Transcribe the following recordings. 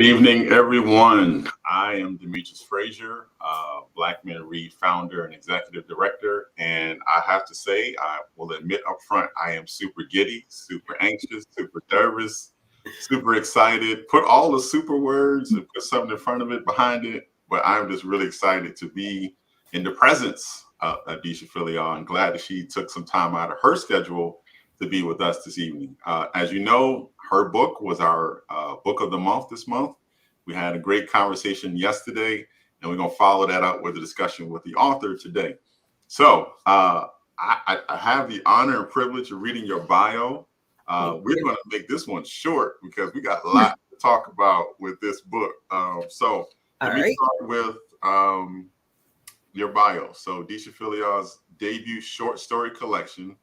Good evening, everyone. I am Demetrius Frazier, Black Men Read founder and executive director. And I have to say, I will admit up front, I am super giddy, super anxious, super nervous, super excited. Put all the super words and put something in front of it, behind it. But I'm just really excited to be in the presence of Deesha Philyaw, and glad that she took some time out of her schedule to be with us this evening. As you know, her book was our book of the month this month. We had a great conversation yesterday, and we're going to follow that up with a discussion with the author today. So I have the honor and privilege of reading your bio. We're going to make this one short because we got a lot to talk about with this book. So let me start with your bio. So Deesha Philyaw's debut short story collection,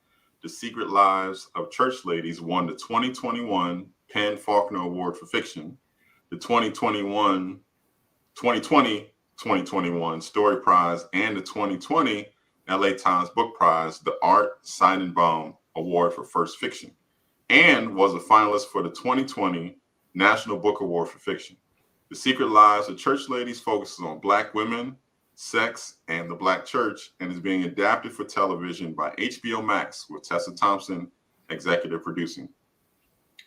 The Secret Lives of Church Ladies, won the 2021 PEN/Faulkner Award for Fiction, the 2020 Story Prize, and the 2020 LA Times Book Prize, the Art Seidenbaum Award for First Fiction, and was a finalist for the 2020 National Book Award for Fiction. The Secret Lives of Church Ladies focuses on Black women, sex, and the Black church, and is being adapted for television by HBO Max with Tessa Thompson executive producing.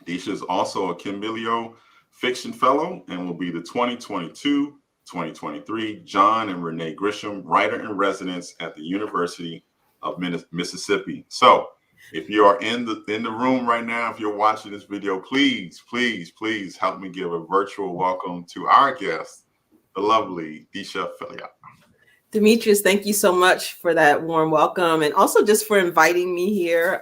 Deesha is also a Kimbilio Fiction Fellow and will be the 2022-2023 John and Renee Grisham Writer in Residence at the University of Mississippi. So if you are in the room right now, if you're watching this video, please help me give a virtual welcome to our guest, the lovely Deesha Philyaw. Demetrius, thank you so much for that warm welcome, and also just for inviting me here.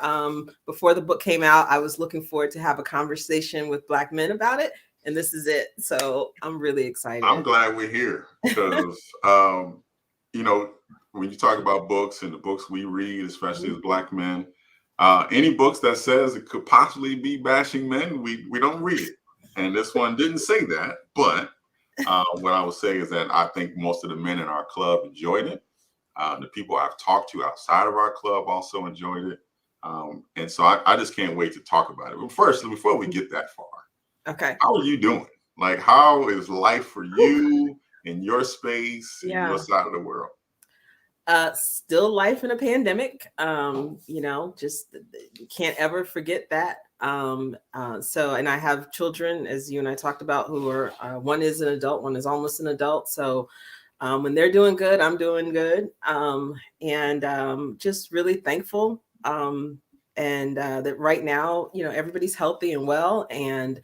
Before the book came out, I was looking forward to have a conversation with Black men about it, and this is it. So I'm really excited. I'm glad we're here because, you know, when you talk about books and the books we read, especially as Black men, any books that says it could possibly be bashing men, we don't read it. And this one didn't say that, but what I would say is that I think most of the men in our club enjoyed it. The people I've talked to outside of our club also enjoyed it. And so I just can't wait to talk about it. But first, before we get that far, okay, how are you doing? Like, how is life for you in your space, in your side of the world? Still life in a pandemic. You know, just you can't ever forget that. So, and I have children, as you and I talked about, who are, one is an adult, one is almost an adult. So, when they're doing good, I'm doing good. And just really thankful. That right now, you know, everybody's healthy and well, and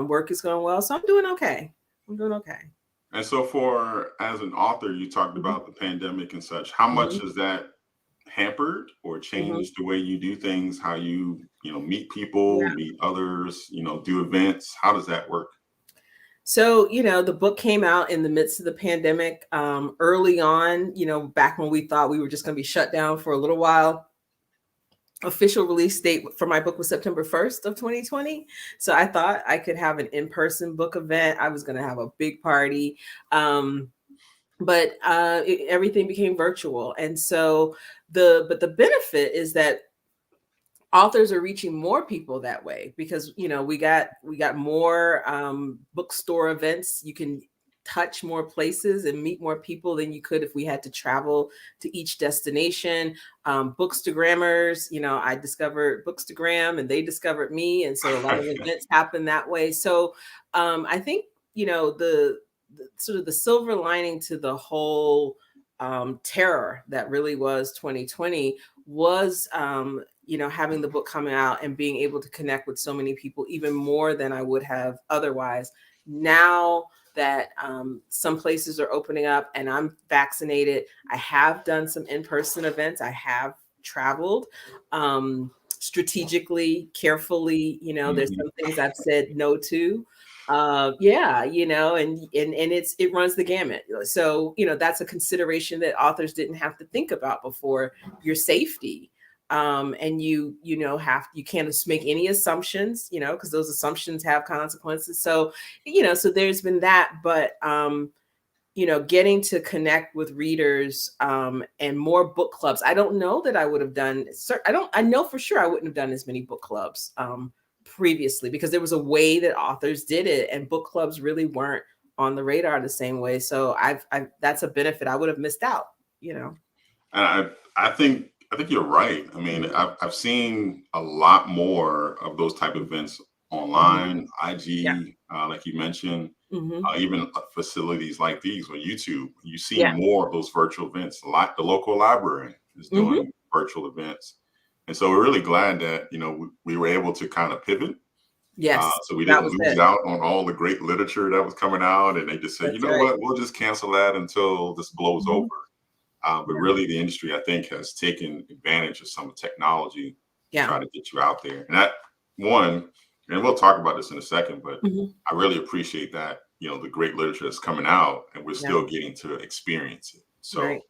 work is going well. So I'm doing okay. And so as an author, you talked about the pandemic and such. How much has that hampered or changed the way you do things, how you meet people, meet others, do events? How does that work? So, the book came out in the midst of the pandemic, early on, back when we thought we were just going to be shut down for a little while. Official release date for my book was September 1st of 2020. So I thought I could have an in-person book event. I was going to have a big party. But everything became virtual. And so the benefit is that authors are reaching more people that way, because, we got more bookstore events. You can touch more places and meet more people than you could if we had to travel to each destination. Bookstagrammers, I discovered Bookstagram and they discovered me. And so a lot of events happen that way. So I think, the sort of the silver lining to the whole terror that really was 2020 was, having the book coming out and being able to connect with so many people, even more than I would have otherwise. Now that some places are opening up and I'm vaccinated, I have done some in-person events. I have traveled strategically, carefully. There's some things I've said no to. And it runs the gamut. So, that's a consideration that authors didn't have to think about before. Your safety. And you can't just make any assumptions, because those assumptions have consequences. So, so there's been that, but, getting to connect with readers, and more book clubs. I don't know that I would have done, I know for sure I wouldn't have done as many book clubs, previously, because there was a way that authors did it, and book clubs really weren't on the radar the same way. So I've that's a benefit I would have missed out, you know. And I think you're right. I mean, I've seen a lot more of those type of events Mhm. online, Yeah. IG, like you mentioned, Hmm. even facilities like these on YouTube. You see Yeah. more of those virtual events. Like the local library is Hmm. doing virtual events, and so we're really glad that we were able to kind of pivot. Yes, So we that didn't was lose it. out on all the great literature that was coming out, and they just said, you That's know right. what, we'll just cancel that until this blows over. Hmm. But Yeah. really, the industry, I think, has taken advantage of some of the technology to Yeah. try to get you out there. And that one, and we'll talk about this in a second, but Hmm. I really appreciate that, the great literature that's coming out and we're Yeah. still getting to experience it. So Right.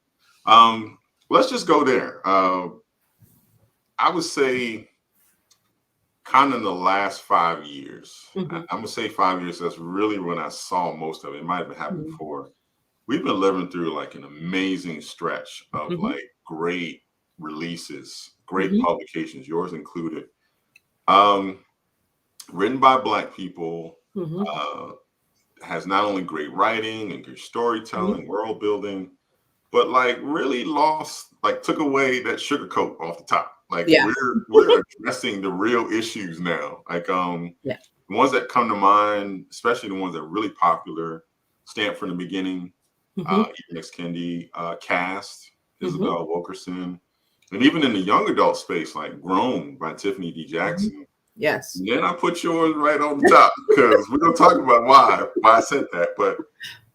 um, let's just go there. I would say, kind of in the last 5 years, Hmm. I'm going to say 5 years, that's really when I saw most of it. It might have happened Hmm. before. We've been living through like an amazing stretch of Hmm. like great releases, great Hmm. publications, yours included, um, written by Black people, Hmm. uh, has not only great writing and good Hmm. storytelling, world building, but like really like took away that sugarcoat off the top. Like Yeah. we're addressing the real issues now. Like Yeah. the ones that come to mind, especially the ones that are really popular, Stand from the Beginning, Hmm. Even X Kendi, Cast, Hmm. Isabel Wilkerson, and even in the young adult space, like Grown by Tiffany D. Hmm. Jackson. Yes. And then I put yours right on the top because we're gonna talk about why I said that. But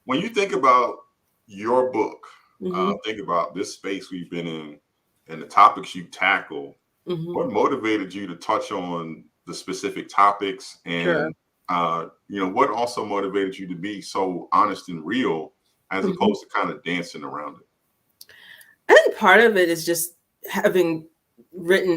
when you think about your book, Hmm. think about this space we've been in and the topics you tackle. Hmm. What motivated you to touch on the specific topics, Sure. and what also motivated you to be so honest and real, as Hmm. opposed to kind of dancing around it? I think part of it is just having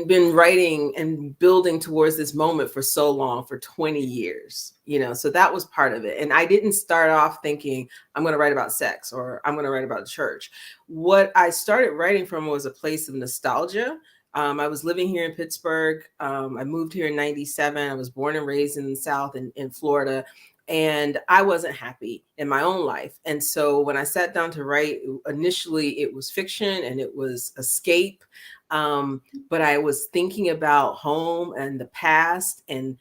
been writing and building towards this moment for so long, for 20 years, so that was part of it. And I didn't start off thinking I'm going to write about sex or I'm going to write about church. What I started writing from was a place of nostalgia. I was living here in Pittsburgh. I moved here in 97. I was born and raised in the South in Florida. And I wasn't happy in my own life. And so when I sat down to write, initially it was fiction and it was escape. But I was thinking about home and the past and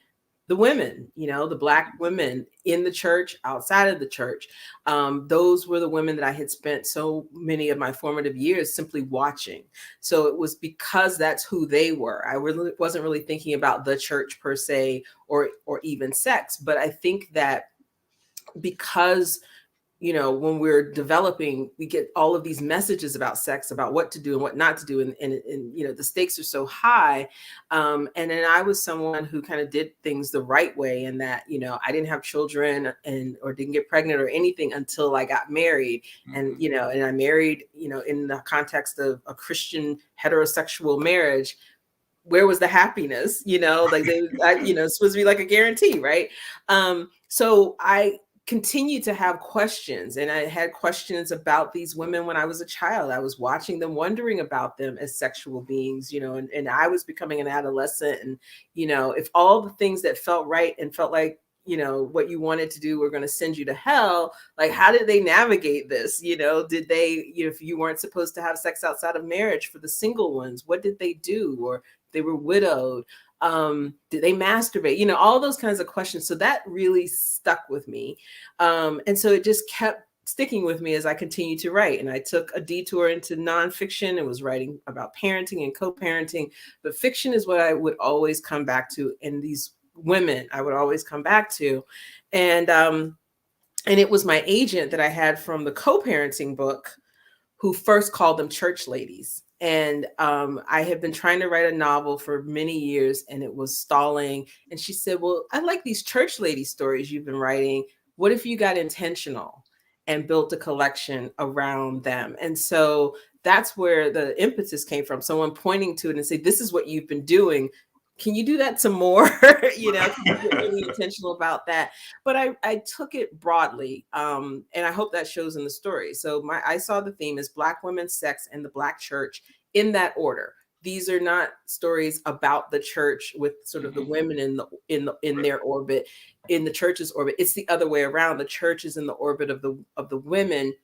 the women, the Black women in the church, outside of the church. Those were the women that I had spent so many of my formative years simply watching. So it was because that's who they were. I really wasn't really thinking about the church per se, or even sex. But I think that because when we're developing, we get all of these messages about sex, about what to do and what not to do, and the stakes are so high. And then I was someone who kind of did things the right way, and that I didn't have children or didn't get pregnant or anything until I got married. And Mhm. and I married in the context of a Christian heterosexual marriage. Where was the happiness? Like it's supposed to be like a guarantee, right? So I continued to have questions, and I had questions about these women when I was a child. I was watching them, wondering about them as sexual beings, and I was becoming an adolescent. And if all the things that felt right and felt like what you wanted to do were going to send you to hell, like how did they navigate this? Did they, if you weren't supposed to have sex outside of marriage, for the single ones, what did they do? Or they were widowed, did they masturbate, all those kinds of questions. So that really stuck with me, and so it just kept sticking with me as I continued to write. And I took a detour into nonfiction and was writing about parenting and co-parenting, but fiction is what I would always come back to, and these women I would always come back to. And it was my agent that I had from the co-parenting book who first called them church ladies. And I had been trying to write a novel for many years, and it was stalling. And she said, "Well, I like these church lady stories you've been writing. What if you got intentional and built a collection around them?" And so that's where the impetus came from. Someone pointing to it and say, "This is what you've been doing. Can you do that some more?" Can you get really intentional about that? But I took it broadly, and I hope that shows in the story. So I saw the theme as Black women, sex, and the Black church, in that order: these are not stories about the church with sort of the women in their orbit, in the church's orbit. It's the other way around. The church is in the orbit of the women,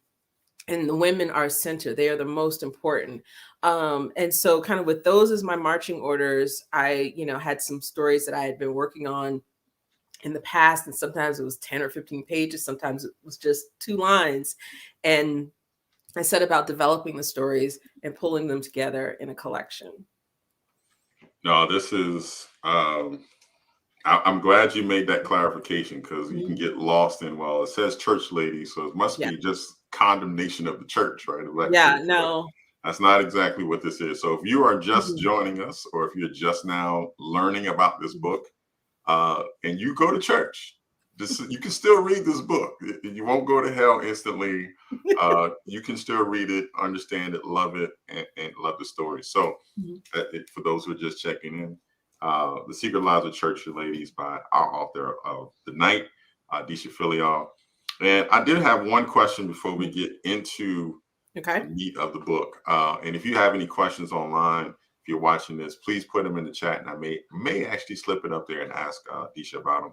and the women are center. They are the most important. And so kind of with those as my marching orders, I, had some stories that I had been working on in the past, and sometimes it was 10 or 15 pages, sometimes it was just 2 lines. And I set about developing the stories and pulling them together in a collection. No, this is, I'm glad you made that clarification, because you can get lost in, well, it says church lady, so it must be just condemnation of the church, right? No. That's not exactly what this is. So if you are just joining us, or if you're just now learning about this book, and you go to church, you can still read this book. You won't go to hell instantly. You can still read it, understand it, love it, and love the story. So for those who are just checking in, The Secret Lives of Church Ladies by our author of the night, Deesha Philyaw. And I did have one question before we get into the meat of the book. And if you have any questions online, if you're watching this, please put them in the chat, and I may actually slip it up there and ask Deesha about them.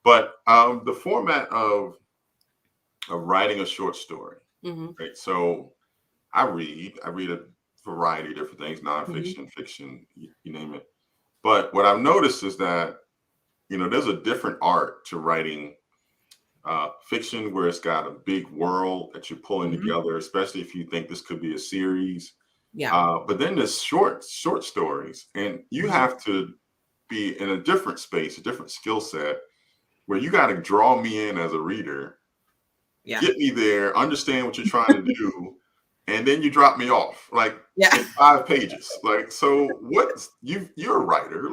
But the format of writing a short story, right? So I read a variety of different things, nonfiction, fiction, you name it. But what I've noticed is that, there's a different art to writing fiction, where it's got a big world that you're pulling together, especially if you think this could be a series. But then there's short stories, and you have to be in a different space, a different skill set, where you got to draw me in as a reader, get me there, understand what you're trying to do, and then you drop me off in 5 pages. So you're a writer.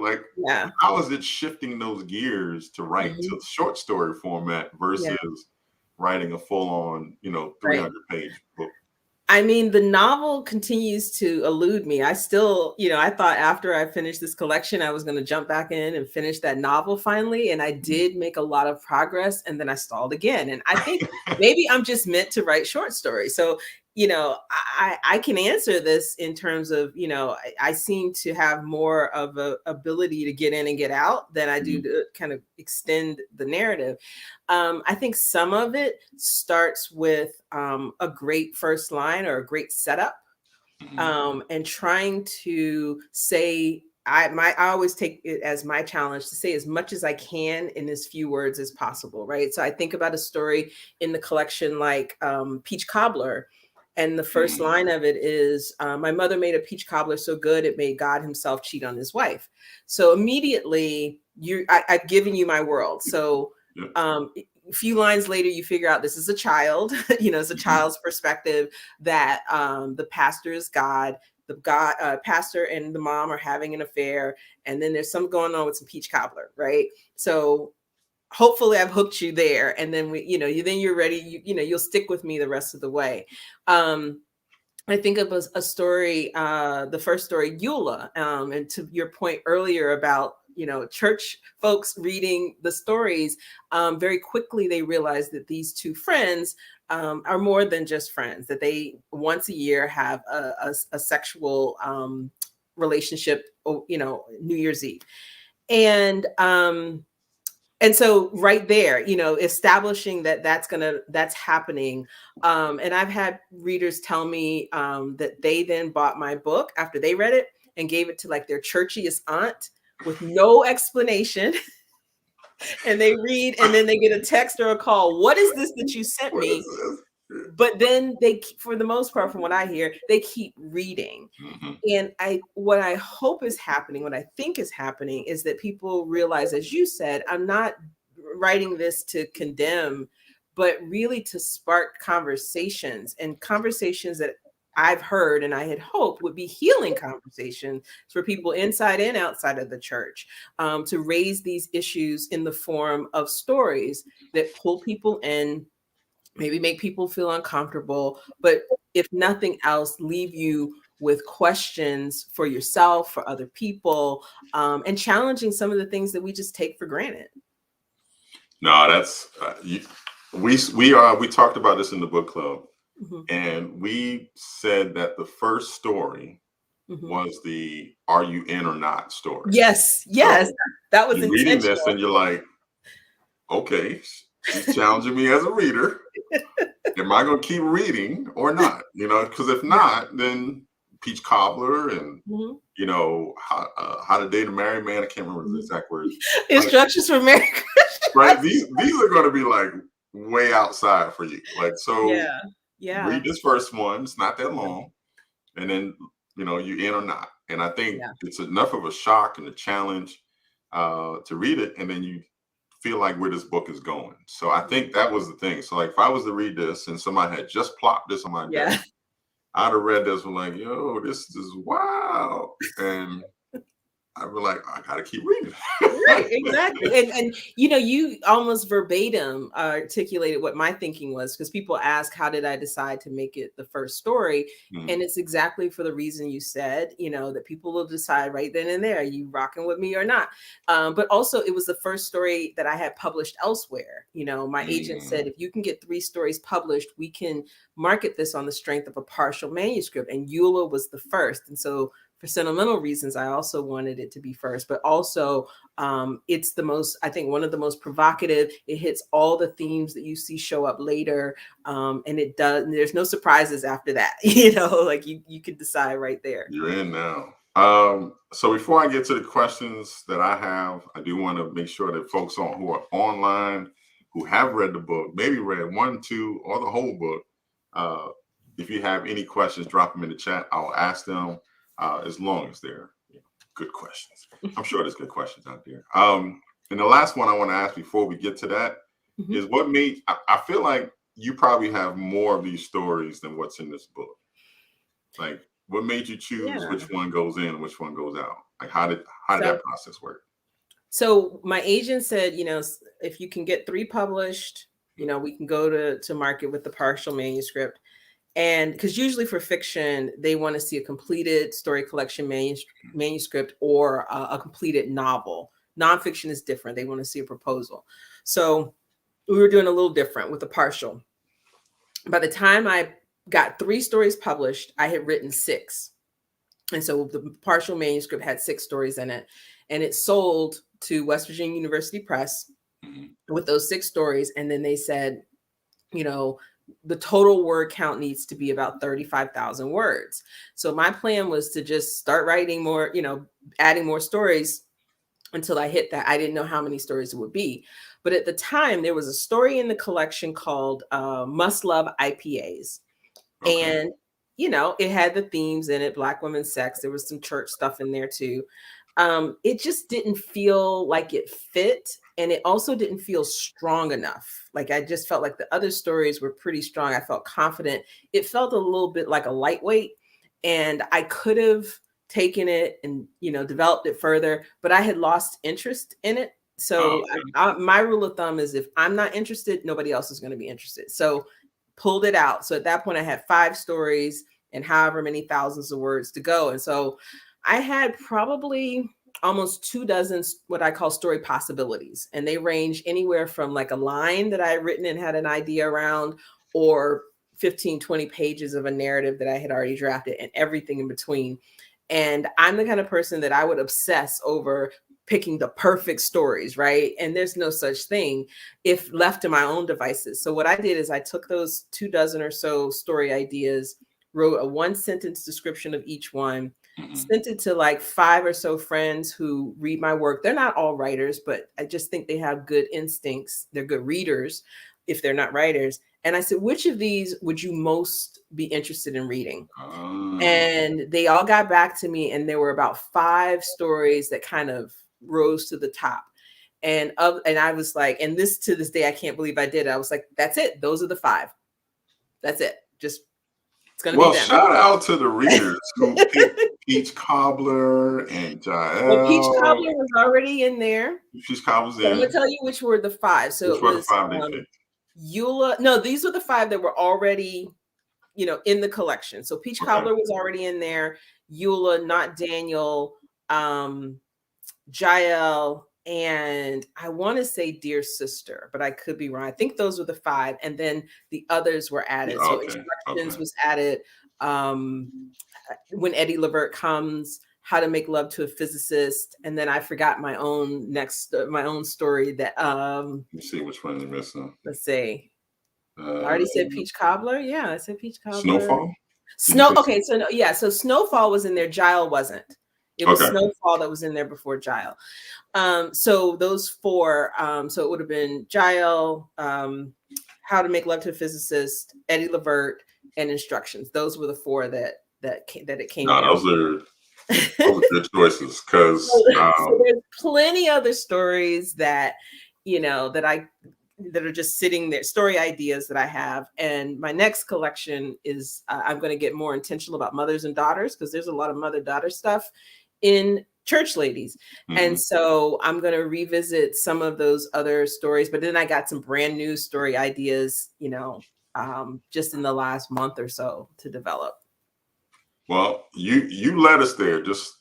How is it shifting those gears to write to the short story format versus writing a full-on, 300-page book? I mean, the novel continues to elude me. I still, I thought after I finished this collection, I was going to jump back in and finish that novel finally. And I did make a lot of progress, and then I stalled again. And I think maybe I'm just meant to write short stories. So, I can answer this in terms of, I seem to have more of a ability to get in and get out than I do to kind of extend the narrative. I think some of it starts with a great first line or a great setup, and trying to say, I always take it as my challenge to say as much as I can in as few words as possible, right? So I think about a story in the collection like Peach Cobbler. And the first line of it is, my mother made a peach cobbler so good it made God himself cheat on his wife. So immediately I've given you my world. So a few lines later, you figure out this is a child, it's a child's perspective, that the pastor is God. The pastor and the mom are having an affair. And then there's something going on with some peach cobbler, right? So hopefully I've hooked you there. And then then you're ready. You'll stick with me the rest of the way. I think of a story, the first story, Eula. And to your point earlier about, church folks reading the stories, very quickly they realize that these 2 friends are more than just friends, that they once a year have a sexual relationship, New Year's Eve. And so right there, establishing that's happening. And I've had readers tell me that they then bought my book after they read it and gave it to their churchiest aunt with no explanation. And they read, and then they get a text or a call. What is this that you sent me? But then for the most part, from what I hear, they keep reading. And what I hope is happening, what I think is happening, is that people realize, as you said, I'm not writing this to condemn, but really to spark conversations, and conversations that I've heard and I had hoped would be healing conversations for people inside and outside of the church, to raise these issues in the form of stories that pull people in, maybe make people feel uncomfortable, but if nothing else, leave you with questions for yourself, for other people, and challenging some of the things that we just take for granted. No, that's we talked about this in the book club, and we said that the first story was the "Are you in or not" story. Yes, yes, So that was you're reading this intentional. and you're like, okay, she's challenging me as a reader. Am I going to keep reading or not? Because if Yeah. not, then Peach Cobbler and Mhm. how to date a married man. I can't remember the Mhm. exact words. Like, Instructions for marriage. right? These are going to be like way outside for you. Like, so Yeah, read yeah, this first one. It's not that yeah, long, and then you in or not. And I think yeah, it's enough of a shock and a challenge to read it, and then you feel like where this book is going. So I think that was the thing. So like if I was to read this and somebody had just plopped this on my yeah. desk, I'd have read this and like, yo, this is wow. And I'd be like, I gotta keep reading. Right, exactly. And you almost verbatim articulated what my thinking was, because people ask, how did I decide to make it the first story? Mm, And it's exactly for the reason you said, that people will decide right then and there, are you rocking with me or not? But also it was the first story that I had published elsewhere. My agent said, mm. if you can get 3 stories published, we can market this on the strength of a partial manuscript. And Eula was the first. And so for sentimental reasons, I also wanted it to be first, but also it's I think, one of the most provocative. It hits all the themes that you see show up later. And there's no surprises after that. Like you could decide right there. You're in now. So before I get to the questions that I have, I do want to make sure that folks who are online, who have read the book, maybe read 1, 2, or the whole book, uh, if you have any questions, drop them in the chat. I'll ask them as long as they're good questions. I'm sure there's good questions out there. And the last one I want to ask before we get to that Mhm. is what made, I feel like you probably have more of these stories than what's in this book. Like, what made you choose Yeah. which one goes in and which one goes out? Like, how did So that process work? So my agent said, if you can get 3 published, we can go to market with the partial manuscript. And because usually for fiction, they want to see a completed story collection manuscript or a completed novel. Nonfiction is different. They want to see a proposal. So we were doing a little different with the partial. By the time I got 3 stories published, I had written 6. And so the partial manuscript had 6 stories in it, and it sold to West Virginia University Press Mhm. with those 6 stories. And then they said, you know, the total word count needs to be about 35,000 words. So my plan was to just start writing more, adding more stories until I hit that. I didn't know how many stories it would be. But at the time, there was a story in the collection called Must Love IPAs. Okay. And, it had the themes in it, Black women's sex. There was some church stuff in there too. It just didn't feel like it fit. And it also didn't feel strong enough. Like I just felt like the other stories were pretty strong. I felt confident. It felt a little bit like a lightweight. And I could have taken it and, developed it further, but I had lost interest in it. So Okay. my rule of thumb is if I'm not interested, nobody else is going to be interested. So pulled it out. So at that point, I had 5 stories and however many thousands of words to go. And so I had probably almost 2 dozen what I call story possibilities. And they range anywhere from like a line that I had written and had an idea around, or 15, 20 pages of a narrative that I had already drafted, and everything in between. And I'm the kind of person that I would obsess over picking the perfect stories, right? And there's no such thing if left to my own devices. So what I did is I took those 2 dozen or so story ideas, wrote a 1-sentence description of each one, Mhm. sent it to like 5 or so friends who read my work. They're not all writers, but I just think they have good instincts. They're good readers if they're not writers. And I said, which of these would you most be interested in reading? Ah, And they all got back to me, and there were about 5 stories that kind of rose to the top. And I was like, and this to this day, I can't believe I did it. I was like, that's it. Those are the 5. That's it. Just it's gonna be well, them. shout out to the readers who picked Peach Cobbler and Well, Peach Jael. Cobbler was already in there. Peach Cobbler's So I'm gonna in. tell you which were the 5. So Which it were the was 5 they picked? Eula. No, these were the 5 that were already, in the collection. So Peach Okay. Cobbler was already in there. Eula, Not Daniel, um, Jael, and I want to say Dear Sister, but I could be wrong. I think those were the 5, and then the others were Yeah, added. So okay. Okay. Instructions was added. Um, When Eddie Levert Comes, How to Make Love to a Physicist, and then I forgot my own story that Let me see which one you're missing. let's see. I Uh, already said Peach Cobbler. Yeah, I said Peach Cobbler. Snowfall. Did you say? Okay, so no, yeah, so Snowfall was in there. Gile wasn't. It was Okay. Snowfall that was in there before Gile. So those four. So it would have been Gile, How to Make Love to a Physicist, Eddie Levert, and Instructions. Those were the four that it came No, down. those are good choices because So there's plenty other stories that that are just sitting there, story ideas that I have. And my next collection is I'm going to get more intentional about mothers and daughters, because there's a lot of mother-daughter stuff in Church Ladies. And so I'm going to revisit some of those other stories. But then I got some brand new story ideas, just in the last month or so to develop. Well, you led us there. Just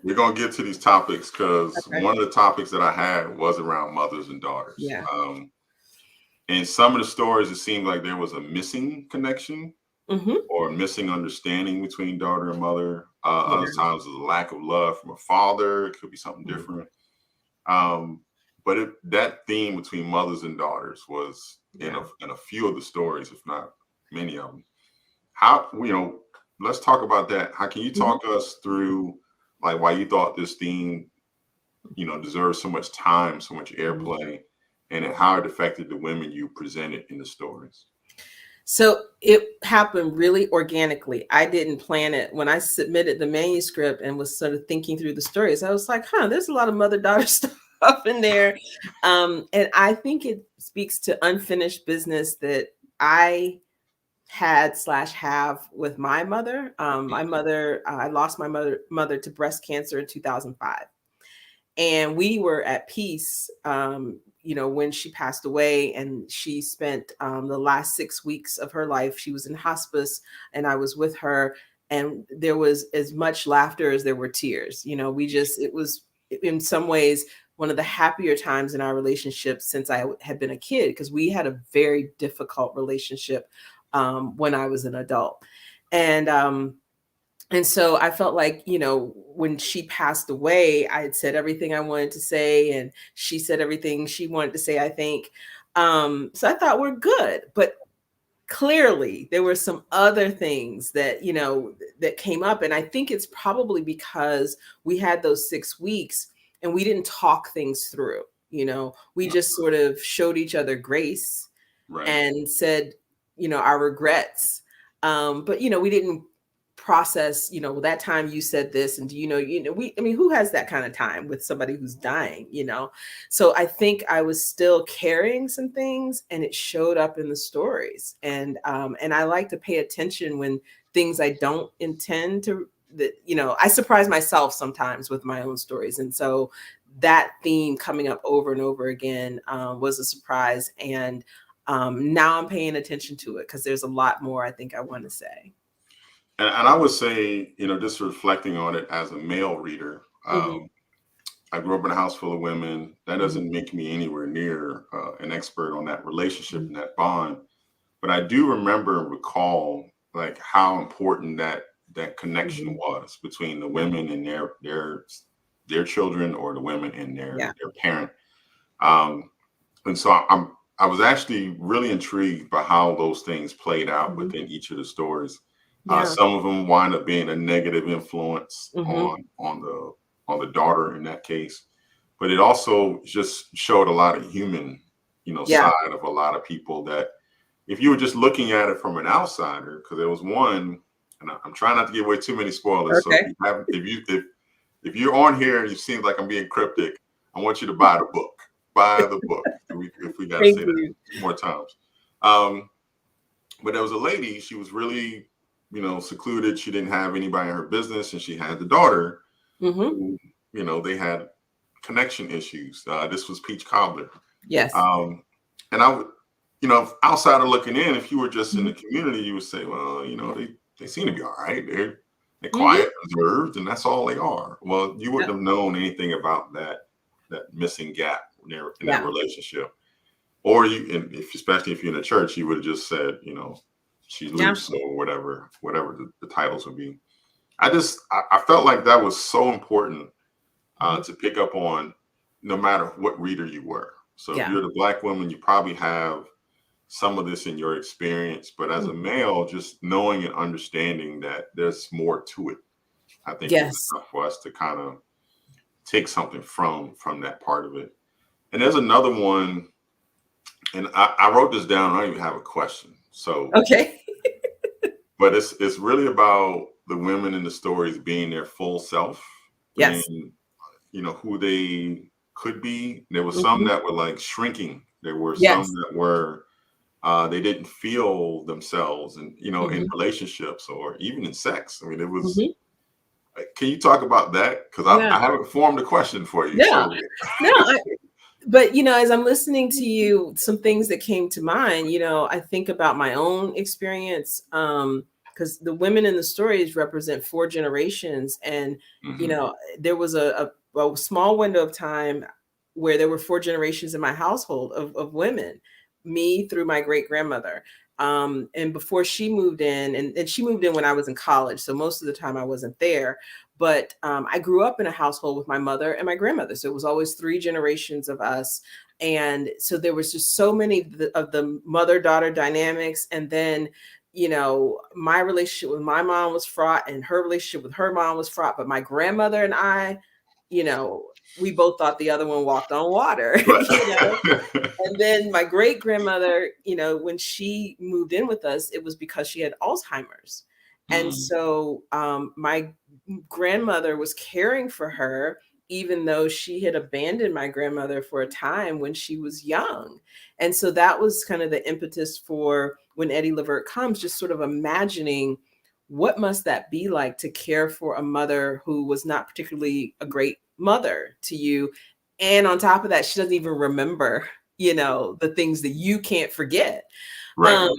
we're gonna get to these topics because one of the topics that I had was around mothers and daughters. Yeah. In some of the stories, it seemed like there was a missing connection or a missing understanding between daughter and mother. Other times, there's a lack of love from a father. It could be something different. But that theme between mothers and daughters was in a few of the stories, if not many of them. How, let's talk about that. How can you talk us through like why you thought this theme, deserves so much time, so much airplay, and how it affected the women you presented in the stories? So it happened really organically. I didn't plan it. When I submitted the manuscript and was sort of thinking through the stories, I was like, there's a lot of mother-daughter stuff in there. And I think it speaks to unfinished business that I have with my mother. My mother, I lost my mother to breast cancer in 2005. And we were at peace, when she passed away, and she spent the last 6 weeks of her life, she was in hospice and I was with her, and there was as much laughter as there were tears. It was in some ways one of the happier times in our relationship since I had been a kid, because we had a very difficult relationship when I was an adult. And so I felt like, when she passed away, I had said everything I wanted to say, and she said everything she wanted to say, I think. So I thought we're good. But clearly there were some other things that, that came up. And I think it's probably because we had those 6 weeks and we didn't talk things through. We just sort of showed each other grace and said, our regrets. But, we didn't process, that time you said this, and who has that kind of time with somebody who's dying, So I think I was still carrying some things, and it showed up in the stories. And I like to pay attention when things I don't intend to, I surprise myself sometimes with my own stories. And so that theme coming up over and over again was a surprise. And now I'm paying attention to it because there's a lot more I think I want to say. And I would say, just reflecting on it as a male reader, I grew up in a house full of women. That doesn't make me anywhere near an expert on that relationship and that bond. But I do remember and recall like how important that connection was between the women and their children, or the women and their parent. And so I was actually really intrigued by how those things played out within each of the stories. Some of them wind up being a negative influence on the daughter in that case, but it also just showed a lot of human, side of a lot of people that if you were just looking at it from an outsider, because there was one, and I'm trying not to give away too many spoilers. Okay. So if you're on here and it seems like I'm being cryptic, I want you to buy the book. Buy the book. If we got to say that 2 more times. But there was a lady. She was really, secluded. She didn't have anybody in her business, and she had the daughter. Who, they had connection issues. This was Peach Cobbler. Yes. And I would, outsider looking in, if you were just in the community, you would say, well, they seem to be all right. They're quiet, reserved, and that's all they are. Well, you wouldn't have known anything about that missing gap in that relationship. Or especially if you're in a church, you would have just said, she's loose or whatever the titles would be. I felt like that was so important Mhm. to pick up on, no matter what reader you were. So if Yeah. you're the Black woman, you probably have some of this in your experience, but as a Mhm. male, just knowing and understanding that there's more to it, I think is Yes. enough for us to kind of take something from that part of it. And there's another one, and I wrote this down. I don't even have a question. So, Okay. but it's really about the women in the stories being their full self, being, Yes. who they could be. There were some Mhm. that were like shrinking. There were some Yes. that were they didn't feel themselves, and in Mhm. relationships or even in sex. I mean, it was. Mhm. Can you talk about that? Because Yeah. I haven't formed a question for you. Yeah. So, No, but as I'm listening to you, some things that came to mind, I think about my own experience, because the women in the stories represent four generations. And mhm, there was a small window of time where there were four generations in my household of women, me through my great grandmother. And before she moved in, and she moved in when I was in college, so most of the time I wasn't there. But I grew up in a household with my mother and my grandmother. So it was always three generations of us. And so there was just so many of the mother daughter dynamics. And then, my relationship with my mom was fraught and her relationship with her mom was fraught. But my grandmother and I, you know, we both thought the other one walked on water, right. And then my great grandmother, when she moved in with us, it was because she had Alzheimer's. And Mm, so my grandmother was caring for her, even though she had abandoned my grandmother for a time when she was young. And so that was kind of the impetus for when Eddie Levert comes, just sort of imagining what must that be like to care for a mother who was not particularly a great mother to you. And on top of that, she doesn't even remember, the things that you can't forget. right. Um,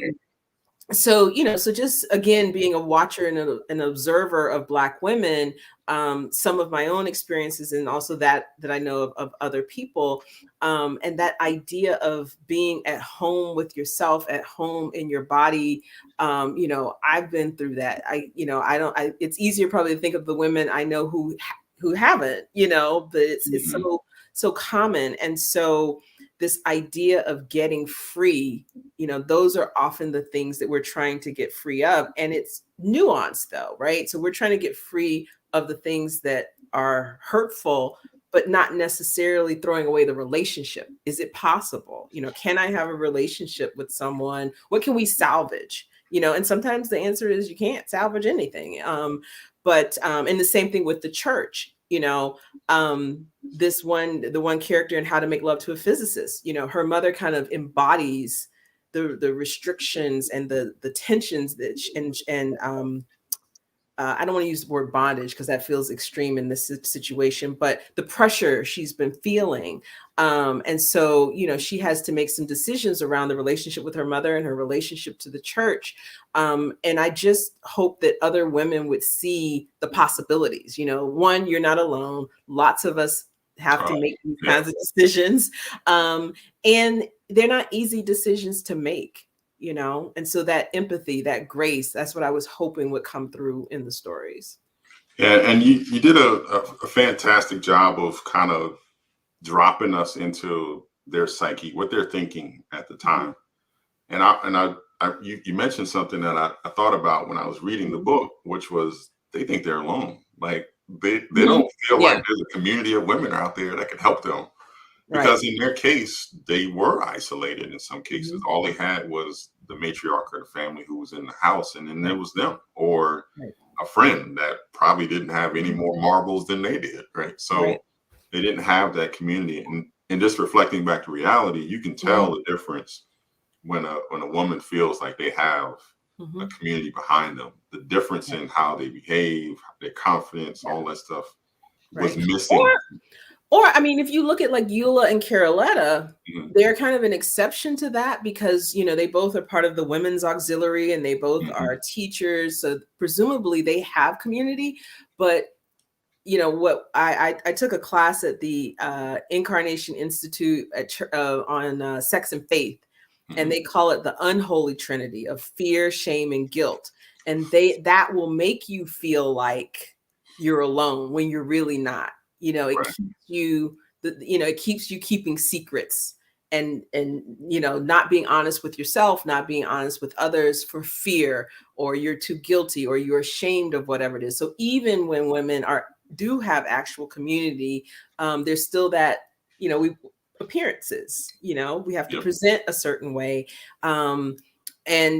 so so just again being a watcher and an observer of Black women, some of my own experiences and also that I know of other people, and that idea of being at home with yourself, at home in your body. I've been through that. It's easier probably to think of the women I know who haven't, but it's Mhm, so common. And so this idea of getting free, those are often the things that we're trying to get free of. And it's nuanced though, right? So we're trying to get free of the things that are hurtful, but not necessarily throwing away the relationship. Is it possible? Can I have a relationship with someone? What can we salvage? And sometimes the answer is you can't salvage anything. And the same thing with the church, the one character in How to Make Love to a Physicist, her mother kind of embodies the restrictions and the tensions that I don't want to use the word bondage because that feels extreme in this situation, but the pressure she's been feeling. And so, she has to make some decisions around the relationship with her mother and her relationship to the church. And I just hope that other women would see the possibilities. One, you're not alone. Lots of us have to uh, make these yeah. kinds of decisions. And they're not easy decisions to make. And so that empathy, that grace, that's what I was hoping would come through in the stories. And you did a fantastic job of kind of dropping us into their psyche, what they're thinking at the Mhm, time. You mentioned something that I thought about when I was reading the mhm, book, which was they think they're alone. Like they mhm. don't feel Yeah, like there's a community of women out there that can help them. right. Because in their case, they were isolated in some cases. Mhm, All they had was the matriarch of the family who was in the house, and then there right, was them or right. a friend that probably didn't have any Mhm, more marbles than they did, right? right. So they didn't have that community. And just reflecting back to reality, you can Mhm, tell the difference when a woman feels like they have a mhm, community behind them. The difference right, in how they behave, their confidence, yeah, all that stuff was right. Or missing. I mean, if you look at like Eula and Caroletta, Mhm, they're kind of an exception to that because they both are part of the women's auxiliary and they both mhm, are teachers. So presumably they have community, but what I took a class at the Incarnation Institute on sex and faith, and Hmm. they call it the unholy trinity of fear, shame, and guilt. And that will make you feel like you're alone when you're really not. It Right. keeps you, it keeps you keeping secrets, and not being honest with yourself, not being honest with others for fear, or you're too guilty, or you're ashamed of whatever it is. So even when women do have actual community, there's still that, we appearances, we have to Yep. present a certain way. And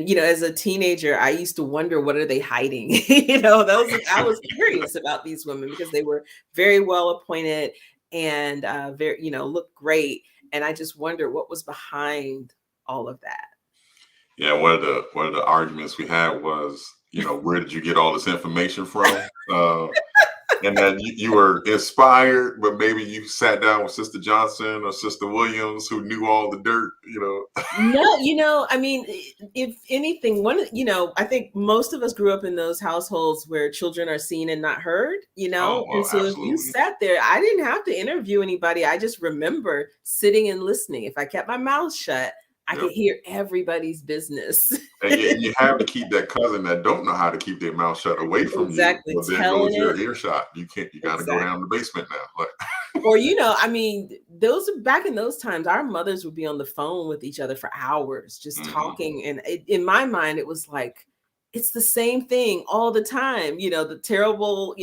as a teenager, I used to wonder, what are they hiding? I was curious about these women because they were very well appointed and very, looked great. And I just wonder what was behind all of that. Yeah, one of the arguments we had was, where did you get all this information from? And then you were inspired, but maybe you sat down with Sister Johnson or Sister Williams, who knew all the dirt. No, I mean, if anything, I think most of us grew up in those households where children are seen and not heard, Oh, and well, so if you absolutely. sat there, I didn't have to interview anybody. I just remember sitting and listening. If I kept my mouth shut, I Yep. could hear everybody's business. And you have to keep that cousin that don't know how to keep their mouth shut away from you. Exactly. Well, there Telling goes it. your earshot. You got to go Exactly. down to the basement now. Like, Or, I mean, those back in those times, our mothers would be on the phone with each other for hours, just mhm. talking. And in my mind, it was like, it's the same thing all the time. The terrible,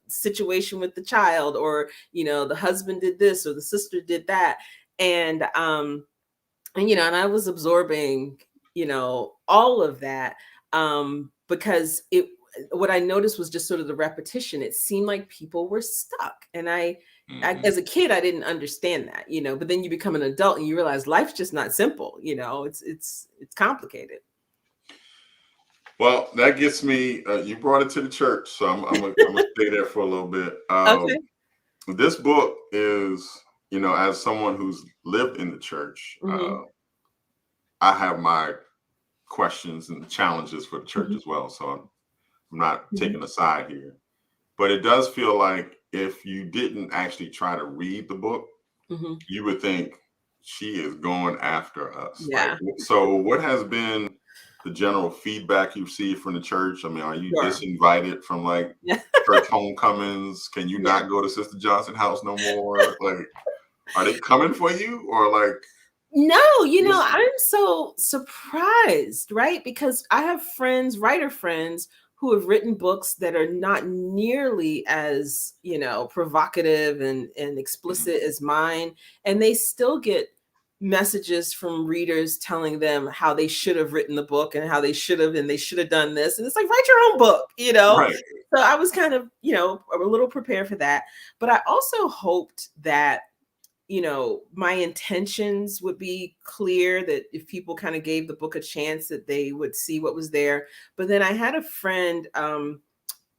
situation with the child, or, the husband did this or the sister did that. And I was absorbing, all of that, because what I noticed was just sort of the repetition. It seemed like people were stuck, and Mhm. as a kid, I didn't understand that, but then you become an adult and you realize life's just not simple. It's complicated. Well, that gets me. You brought it to the church, so I'm gonna stay there for a little bit. Okay. This book is, as someone who's lived in the church, Hmm. I have my questions and challenges for the church Hmm. as well. So I'm not Hmm. taking a side here, but it does feel like if you didn't actually try to read the book, Hmm. you would think she is going after us. Like, Yeah. so what has been the general feedback you've received from the church? I mean, are you Sure. disinvited from like Yeah. church homecomings? Can you Yeah. not go to Sister Johnson house no more? Like, are they coming for you, or like No, what's I'm so surprised, right? Because I have friends, writer friends, who have written books that are not nearly as, provocative and Mhm. explicit as mine. And they still get messages from readers telling them how they should have written the book and how they should have done this. And it's like, write your own book. Right? So I was kind of, a little prepared for that. But I also hoped that my intentions would be clear, that if people kind of gave the book a chance, that they would see what was there. But then I had a friend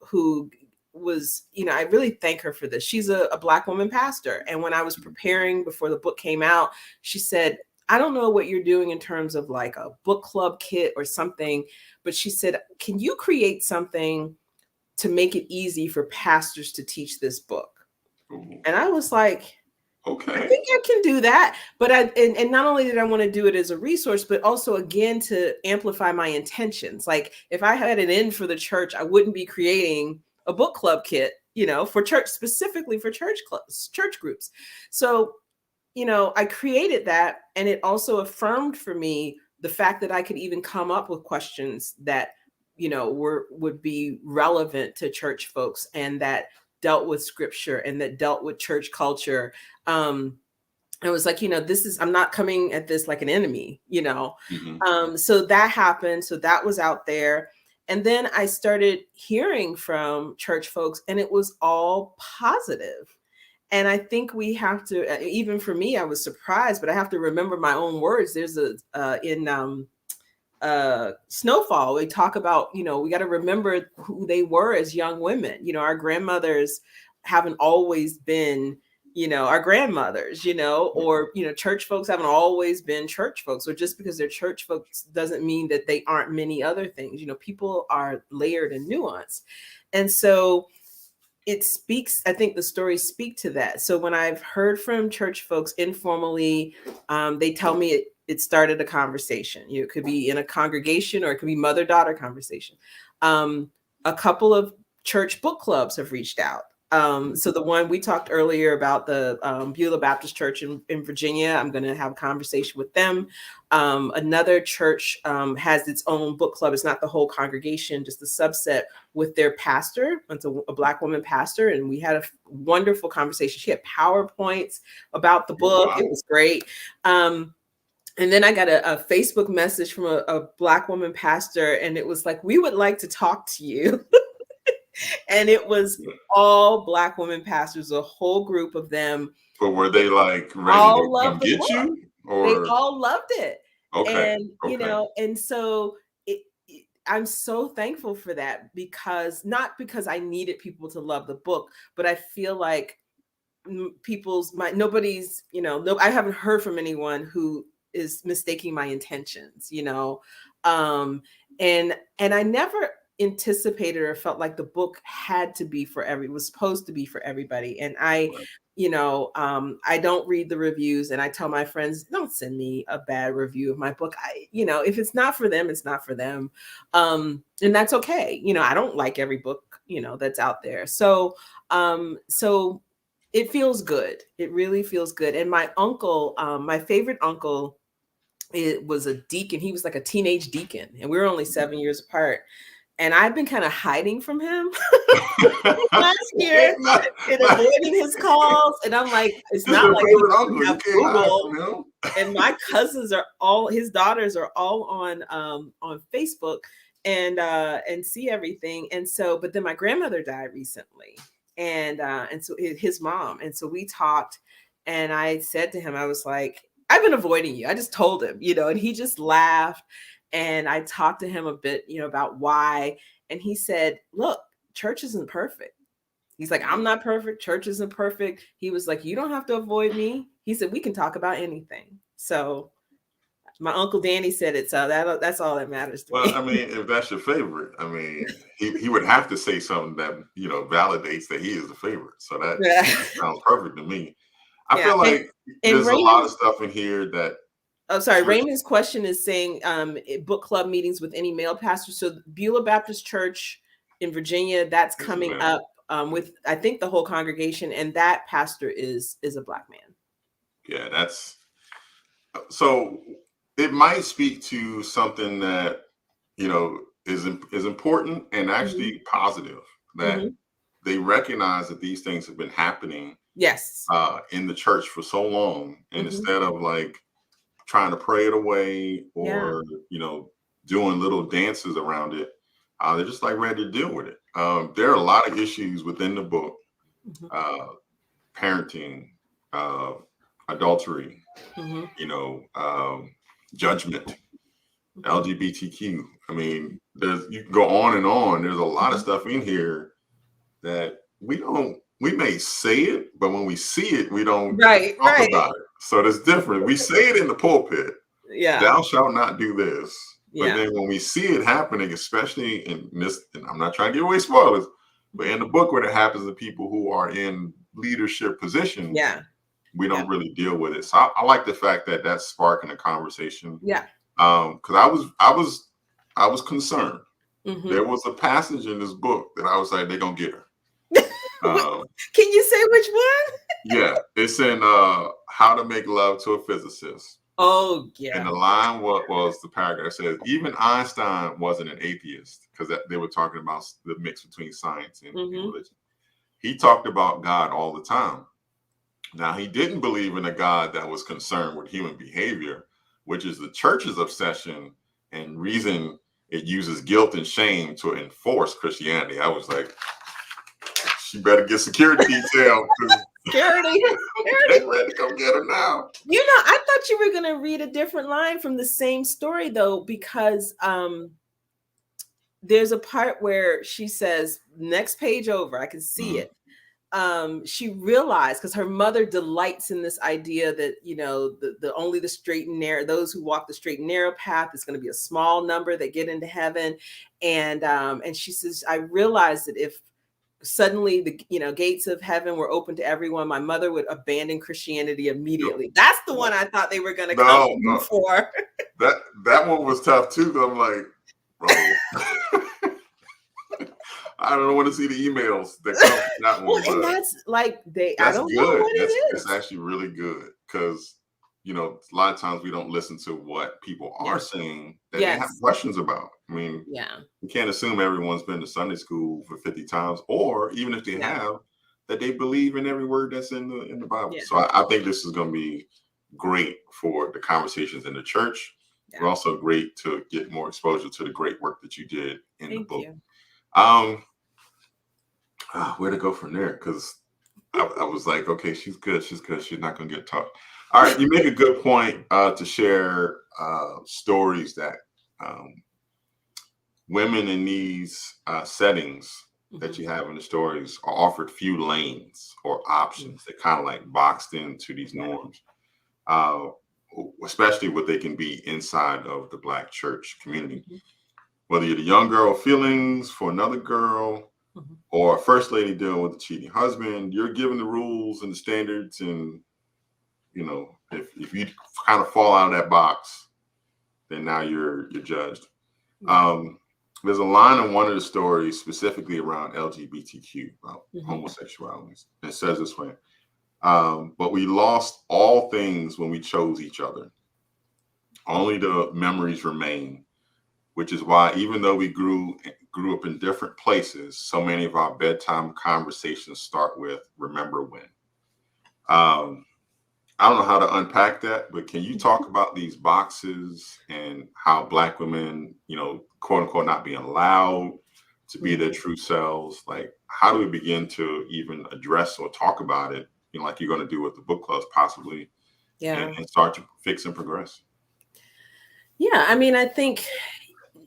who was, I really thank her for this. She's a Black woman pastor. And when I was preparing before the book came out, she said, I don't know what you're doing in terms of like a book club kit or something, but she said, can you create something to make it easy for pastors to teach this book? Ooh, And I was like, I okay. think I can do that. But and not only did I want to do it as a resource, but also again to amplify my intentions. Like if I had an end for the church, I wouldn't be creating a book club kit, for church, specifically for church clubs, church groups. So, I created that, and it also affirmed for me the fact that I could even come up with questions that, would be relevant to church folks, and that dealt with scripture and that dealt with church culture. I was like, I'm not coming at this like an enemy. Hmm. So that happened. So that was out there. And then I started hearing from church folks, and it was all positive. And I think we have to, even for me, I was surprised, but I have to remember my own words. There's in Snowfall, we talk about, we got to remember who they were as young women. Our grandmothers haven't always been, our grandmothers, or, church folks haven't always been church folks. Or just because they're church folks doesn't mean that they aren't many other things. People are layered and nuanced. And so it speaks, I think the stories speak to that. So when I've heard from church folks informally, they tell me it started a conversation. It could be in a congregation, or it could be mother-daughter conversation. A couple of church book clubs have reached out. So the one we talked earlier about, the Beulah Baptist Church in Virginia, I'm going to have a conversation with them. Another church has its own book club. It's not the whole congregation, just a subset, with their pastor. It's a Black woman pastor. And we had a wonderful conversation. She had PowerPoints about the book. Wow. It was great. And then I got a Facebook message from a Black woman pastor, and it was like, we would like to talk to you. And it was all Black women pastors, a whole group of them. But were they like ready to come get you? Or they all loved it. Okay. And, you know, and so I'm so thankful for that, because not because I needed people to love the book, but I feel like nobody's, you know, I haven't heard from anyone who is mistaking my intentions, you know. And I never anticipated or felt like the book had to be for was supposed to be for everybody. And you know, I don't read the reviews, and I tell my friends, don't send me a bad review of my book. You know, if it's not for them, it's not for them. And that's okay. You know, I don't like every book, you know, that's out there. So it feels good. It really feels good. And my uncle, my favorite uncle, it was a deacon. He was like a teenage deacon, and we were only 7 years apart. And I've been kind of hiding from him last year and avoiding his calls. And I'm like, it's not like we have Google. And my cousins are all, his daughters are all on Facebook and see everything. And so, but then my grandmother died recently, and so his mom. And so we talked, and I said to him, I was like, I've been avoiding you. I just told him, you know, and he just laughed. And I talked to him a bit, you know, about why. And he said, look, church isn't perfect. He's like, I'm not perfect. Church isn't perfect. He was like, you don't have to avoid me. He said, we can talk about anything. So my Uncle Danny said it. So that's all that matters to me. Well, I mean, if that's your favorite, I mean, he would have to say something that, you know, validates that he is the favorite. So that sounds perfect to me. I feel like there's a lot of stuff in here that. Oh, sorry. Raymond's question is saying book club meetings with any male pastors. So Beulah Baptist Church in Virginia, that's coming up with, I think, the whole congregation, and that pastor is a Black man. Yeah, that's so. It might speak to something that, you know, is important and actually positive, that they recognize that these things have been happening. Yes. In the church for so long, and instead of like trying to pray it away or, you know, doing little dances around it, they're just like ready to deal with it. There are a lot of issues within the book, parenting, adultery, you know, judgment, LGBTQ. I mean, you can go on and on. There's a lot of stuff in here that we may say it, but when we see it, we don't talk about it. So it's different. We say it in the pulpit. Yeah. Thou shalt not do this. But then when we see it happening, especially in this, and I'm not trying to give away spoilers, but in the book where it happens to people who are in leadership positions, we don't really deal with it. So I like the fact that that's sparking a conversation. Yeah. Because I was concerned. There was a passage in this book that I was like, they're gonna get her. Can you say which one? Yeah, it's in How to Make Love to a Physicist. Oh, yeah. And the line was the paragraph says, even Einstein wasn't an atheist, because they were talking about the mix between science and religion. He talked about God all the time. Now, he didn't believe in a God that was concerned with human behavior, which is the church's obsession and reason it uses guilt and shame to enforce Christianity. I was like, she better get security detail. Security. They ready to come get her now. You know, I thought you were going to read a different line from the same story, though, because there's a part where she says, next page over, I can see it. She realized, because her mother delights in this idea that, you know, the only the straight and narrow, those who walk the straight and narrow path, is going to be a small number that get into heaven. And she says, I realized that if suddenly the gates of heaven were open to everyone, my mother would abandon Christianity immediately. That's the one I thought they were going to come No. for. That one was tough too. I'm like, bro, I don't want to see the emails that come from that one. Well, and that's like I don't good. know what it is. It's actually really good because a lot of times we don't listen to what people are saying that they have questions about. I mean, you can't assume everyone's been to Sunday school for 50 times, or even if they have, that they believe in every word that's in the Bible. So I think this is going to be great for the conversations in the church. We're also great to get more exposure to the great work that you did in the book. Where to go from there? Because I was like, okay, she's good. She's not going to get taught. All right, you make a good point to share stories that women in these settings that you have in the stories are offered few lanes or options. They're kind of like boxed into these norms, especially what they can be inside of the Black church community. Whether you're the young girl feelings for another girl, or a first lady dealing with a cheating husband, you're given the rules and the standards, and if you kind of fall out of that box, then now you're judged. There's a line in one of the stories specifically around LGBTQ, about homosexuality. It says this way: but we lost all things when we chose each other. Only the memories remain, which is why even though we grew up in different places, so many of our bedtime conversations start with "remember when." I don't know how to unpack that, but can you talk about these boxes and how Black women, quote unquote, not being allowed to be their true selves? Like, how do we begin to even address or talk about it, like you're going to do with the book clubs possibly, and start to fix and progress? Yeah, I mean, I think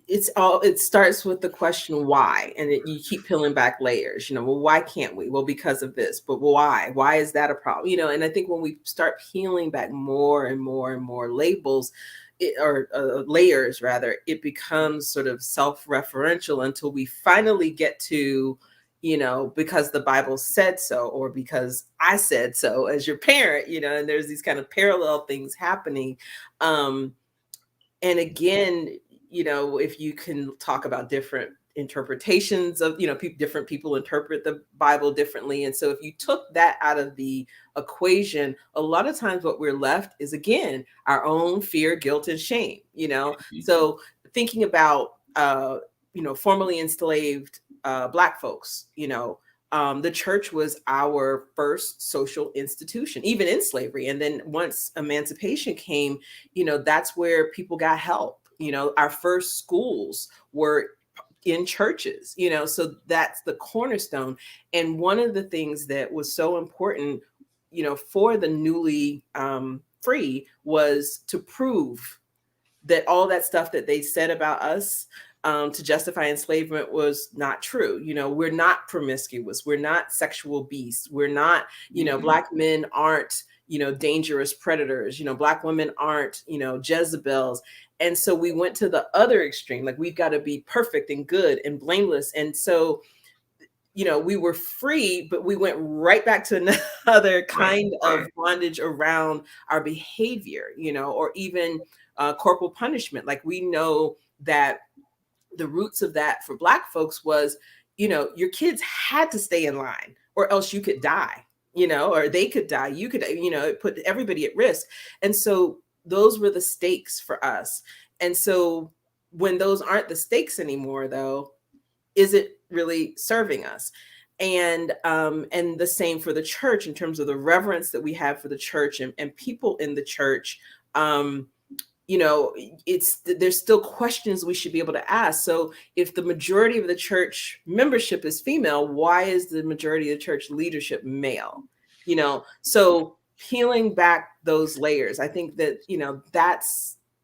it starts with the question why, and you keep peeling back layers. Well, why can't we? Well, because of this. But why is that a problem? And I think when we start peeling back more and more and more labels, or layers rather, it becomes sort of self-referential until we finally get to because the Bible said so, or because I said so as your parent, and there's these kind of parallel things happening. And again, if you can talk about different interpretations of, different people interpret the Bible differently. And so if you took that out of the equation, a lot of times what we're left is, again, our own fear, guilt, and shame, So thinking about, formerly enslaved Black folks, the church was our first social institution, even in slavery. And then once emancipation came, that's where people got help. Our first schools were in churches, so that's the cornerstone. And one of the things that was so important, for the newly free was to prove that all that stuff that they said about us to justify enslavement was not true. We're not promiscuous. We're not sexual beasts. We're not, Black men aren't, dangerous predators. Black women aren't, Jezebels. And so we went to the other extreme, like we've got to be perfect and good and blameless. And so, we were free, but we went right back to another kind of bondage around our behavior, or even corporal punishment. Like we know that the roots of that for Black folks was, your kids had to stay in line or else you could die, or they could die. You could, it put everybody at risk. And so those were the stakes for us. And so when those aren't the stakes anymore, though, is it really serving us? And the same for the church in terms of the reverence that we have for the church and people in the church. There's still questions we should be able to ask. So if the majority of the church membership is female, why is the majority of the church leadership male? So peeling back those layers, I think that,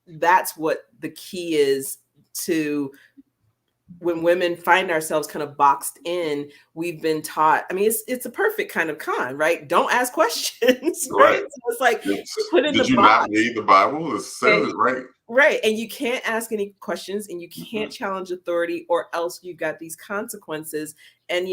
that's what the key is to when women find ourselves kind of boxed in. We've been taught, I mean, it's a perfect kind of con, right? Don't ask questions, right? So it's like, put in Did the you box. not read the Bible? It says it, right? Right. And you can't ask any questions and you can't challenge authority, or else you've got these consequences. And,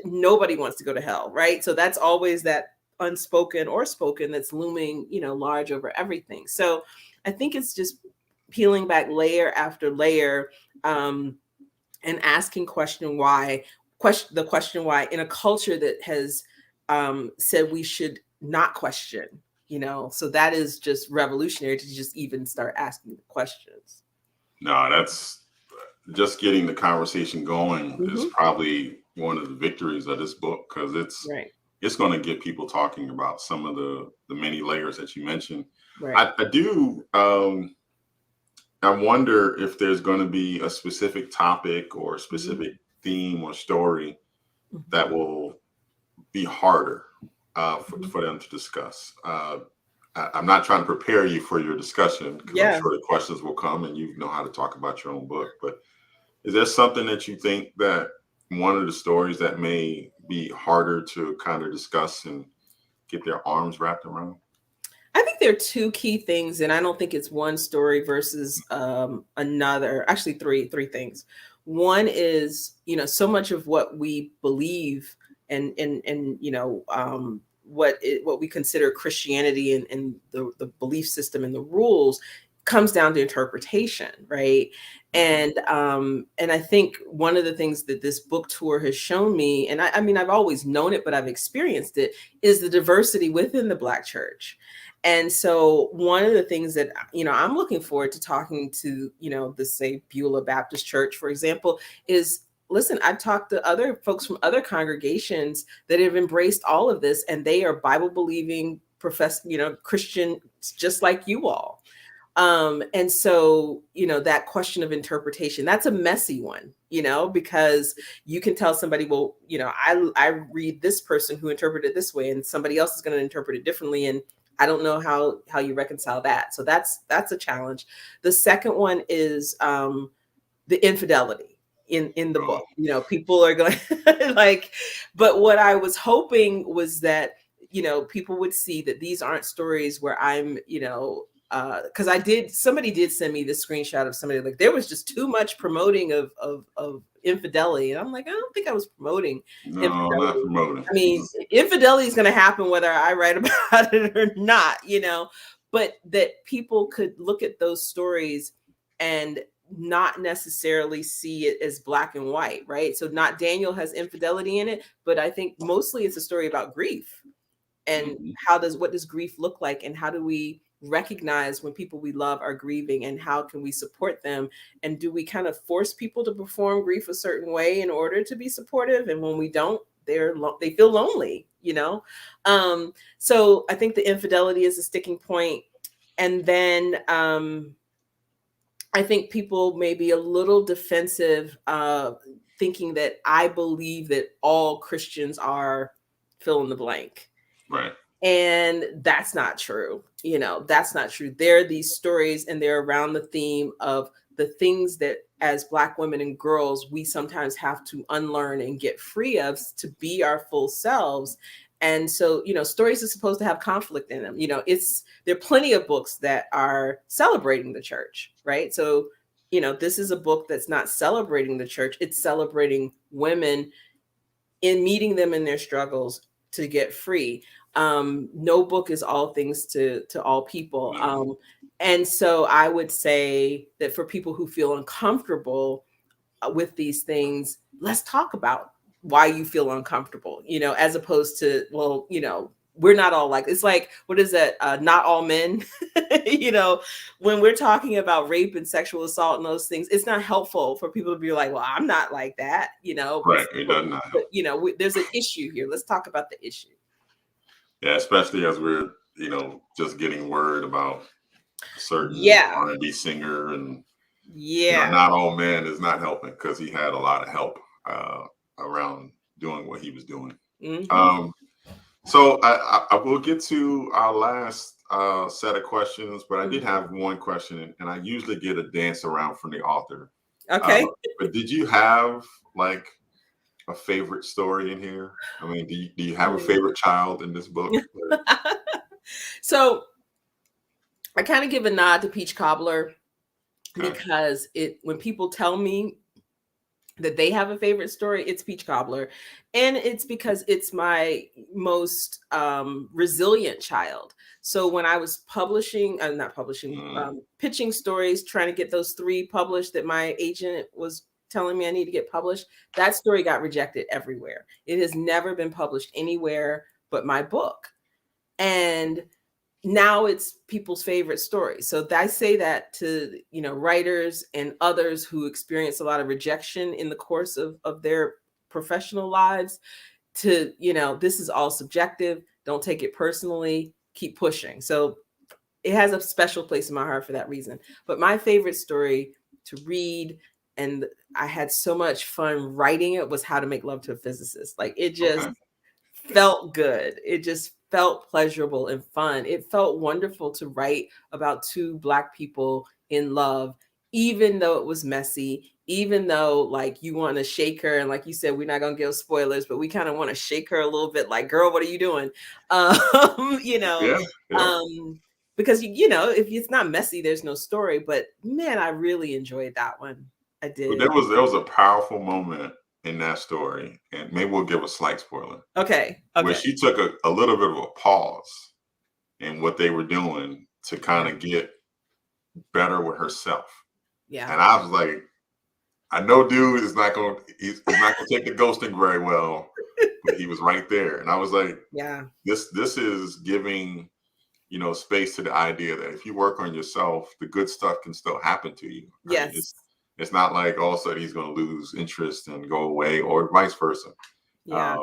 nobody wants to go to hell, right? So that's always that unspoken or spoken that's looming, large over everything. So I think it's just peeling back layer after layer, and asking the question why in a culture that has said we should not question, so that is just revolutionary to just even start asking the questions. No, that's just getting the conversation going is Hmm. probably one of the victories of this book, because Right, it's going to get people talking about some of the many layers that you mentioned. right. I do. I wonder if there's going to be a specific topic or a Hmm. specific theme or story Hmm. that will be harder Hmm. for them to discuss. I'm not trying to prepare you for your discussion, because I'm Yeah. sure the questions will come and you know how to talk about your own book. But is there something that you think that one of the stories that may be harder to kind of discuss and get their arms wrapped around? I think there are two key things, and I don't think it's one story versus another. Actually, three things. One is, so much of what we believe and what we consider Christianity and the belief system and the rules comes down to interpretation, right? Mhm. And I think one of the things that this book tour has shown me, and I mean I've always known it, but I've experienced it, is the diversity within the Black church. And so one of the things that, I'm looking forward to talking to, the say Beulah Baptist Church, for example, is listen, I've talked to other folks from other congregations that have embraced all of this, and they are Bible believing, Christian, just like you all. And so, that question of interpretation, that's a messy one, because you can tell somebody, well, I read this person who interpreted it this way, and somebody else is going to interpret it differently. And I don't know how you reconcile that. So that's a challenge. The second one is the infidelity in the Oh, book. People are going like, but what I was hoping was that, people would see that these aren't stories where I'm, because somebody did send me this screenshot of somebody, like there was just too much promoting of infidelity, and I'm like, I don't think I was promoting no, not infidelity. promoting. I mean, infidelity is going to happen whether I write about it or not, but that people could look at those stories and not necessarily see it as black and white, right? So not Daniel has infidelity in it, but I think mostly it's a story about grief, and Mhm. what does grief look like, and how do we recognize when people we love are grieving, and how can we support them, and do we kind of force people to perform grief a certain way in order to be supportive, and when we don't, they feel lonely, so I think the infidelity is a sticking point. And then I think people may be a little defensive, thinking that I believe that all Christians are fill in the blank. Right. And that's not true. That's not true. There are these stories, and they're around the theme of the things that as Black women and girls, we sometimes have to unlearn and get free of to be our full selves. And so, stories are supposed to have conflict in them. There are plenty of books that are celebrating the church, right? So, this is a book that's not celebrating the church, it's celebrating women in meeting them in their struggles to get free. No book is all things to all people. No. And so I would say that for people who feel uncomfortable with these things, let's talk about why you feel uncomfortable, as opposed to, well, we're not all like, it's like, what is that? Not all men, you know, when we're talking about rape and sexual assault and those things, it's not helpful for people to be like, well, I'm not like that, Right. It does not but help. there's an issue here. Let's talk about the issue. Yeah, especially as we're, just getting word about a certain Yeah. R&B singer, and Yeah. not all men is not helping, because he had a lot of help uh, around doing what he was doing. Hmm. Um, so I will get to our last set of questions, but I did have one question, and I usually get a dance around from the author. Uh, Okay. but did you have like a favorite story in here? I mean, do you have a favorite child in this book? So I kind of give a nod to Peach Cobbler, Okay. because when people tell me that they have a favorite story, it's Peach Cobbler. And it's because it's my most resilient child. So when I was publishing, not publishing, pitching stories, trying to get those 3 published that my agent was telling me I need to get published, that story got rejected everywhere. It has never been published anywhere but my book. And now it's people's favorite story. So I say that to, writers and others who experience a lot of rejection in the course of their professional lives, to, this is all subjective. Don't take it personally. Keep pushing. So it has a special place in my heart for that reason. But my favorite story to read, and I had so much fun writing it, was How to Make Love to a Physicist. Like, it just felt good. It just felt pleasurable and fun. It felt wonderful to write about 2 Black people in love, even though it was messy, even though, like, you want to shake her. And like you said, we're not going to give spoilers, but we kind of want to shake her a little bit, like, girl, what are you doing? Because, if it's not messy, there's no story. But man, I really enjoyed that one. I did. But there was a powerful moment in that story, and maybe we'll give a slight spoiler. Okay. Where she took a little bit of a pause in what they were doing to kind of get better with herself. Yeah. And I was like, I know dude is not gonna take the ghosting very well, but he was right there. And I was like, yeah, this is giving, space to the idea that if you work on yourself, the good stuff can still happen to you. Right? Yes. It's not like all of a sudden he's going to lose interest and go away, or vice versa. Yeah.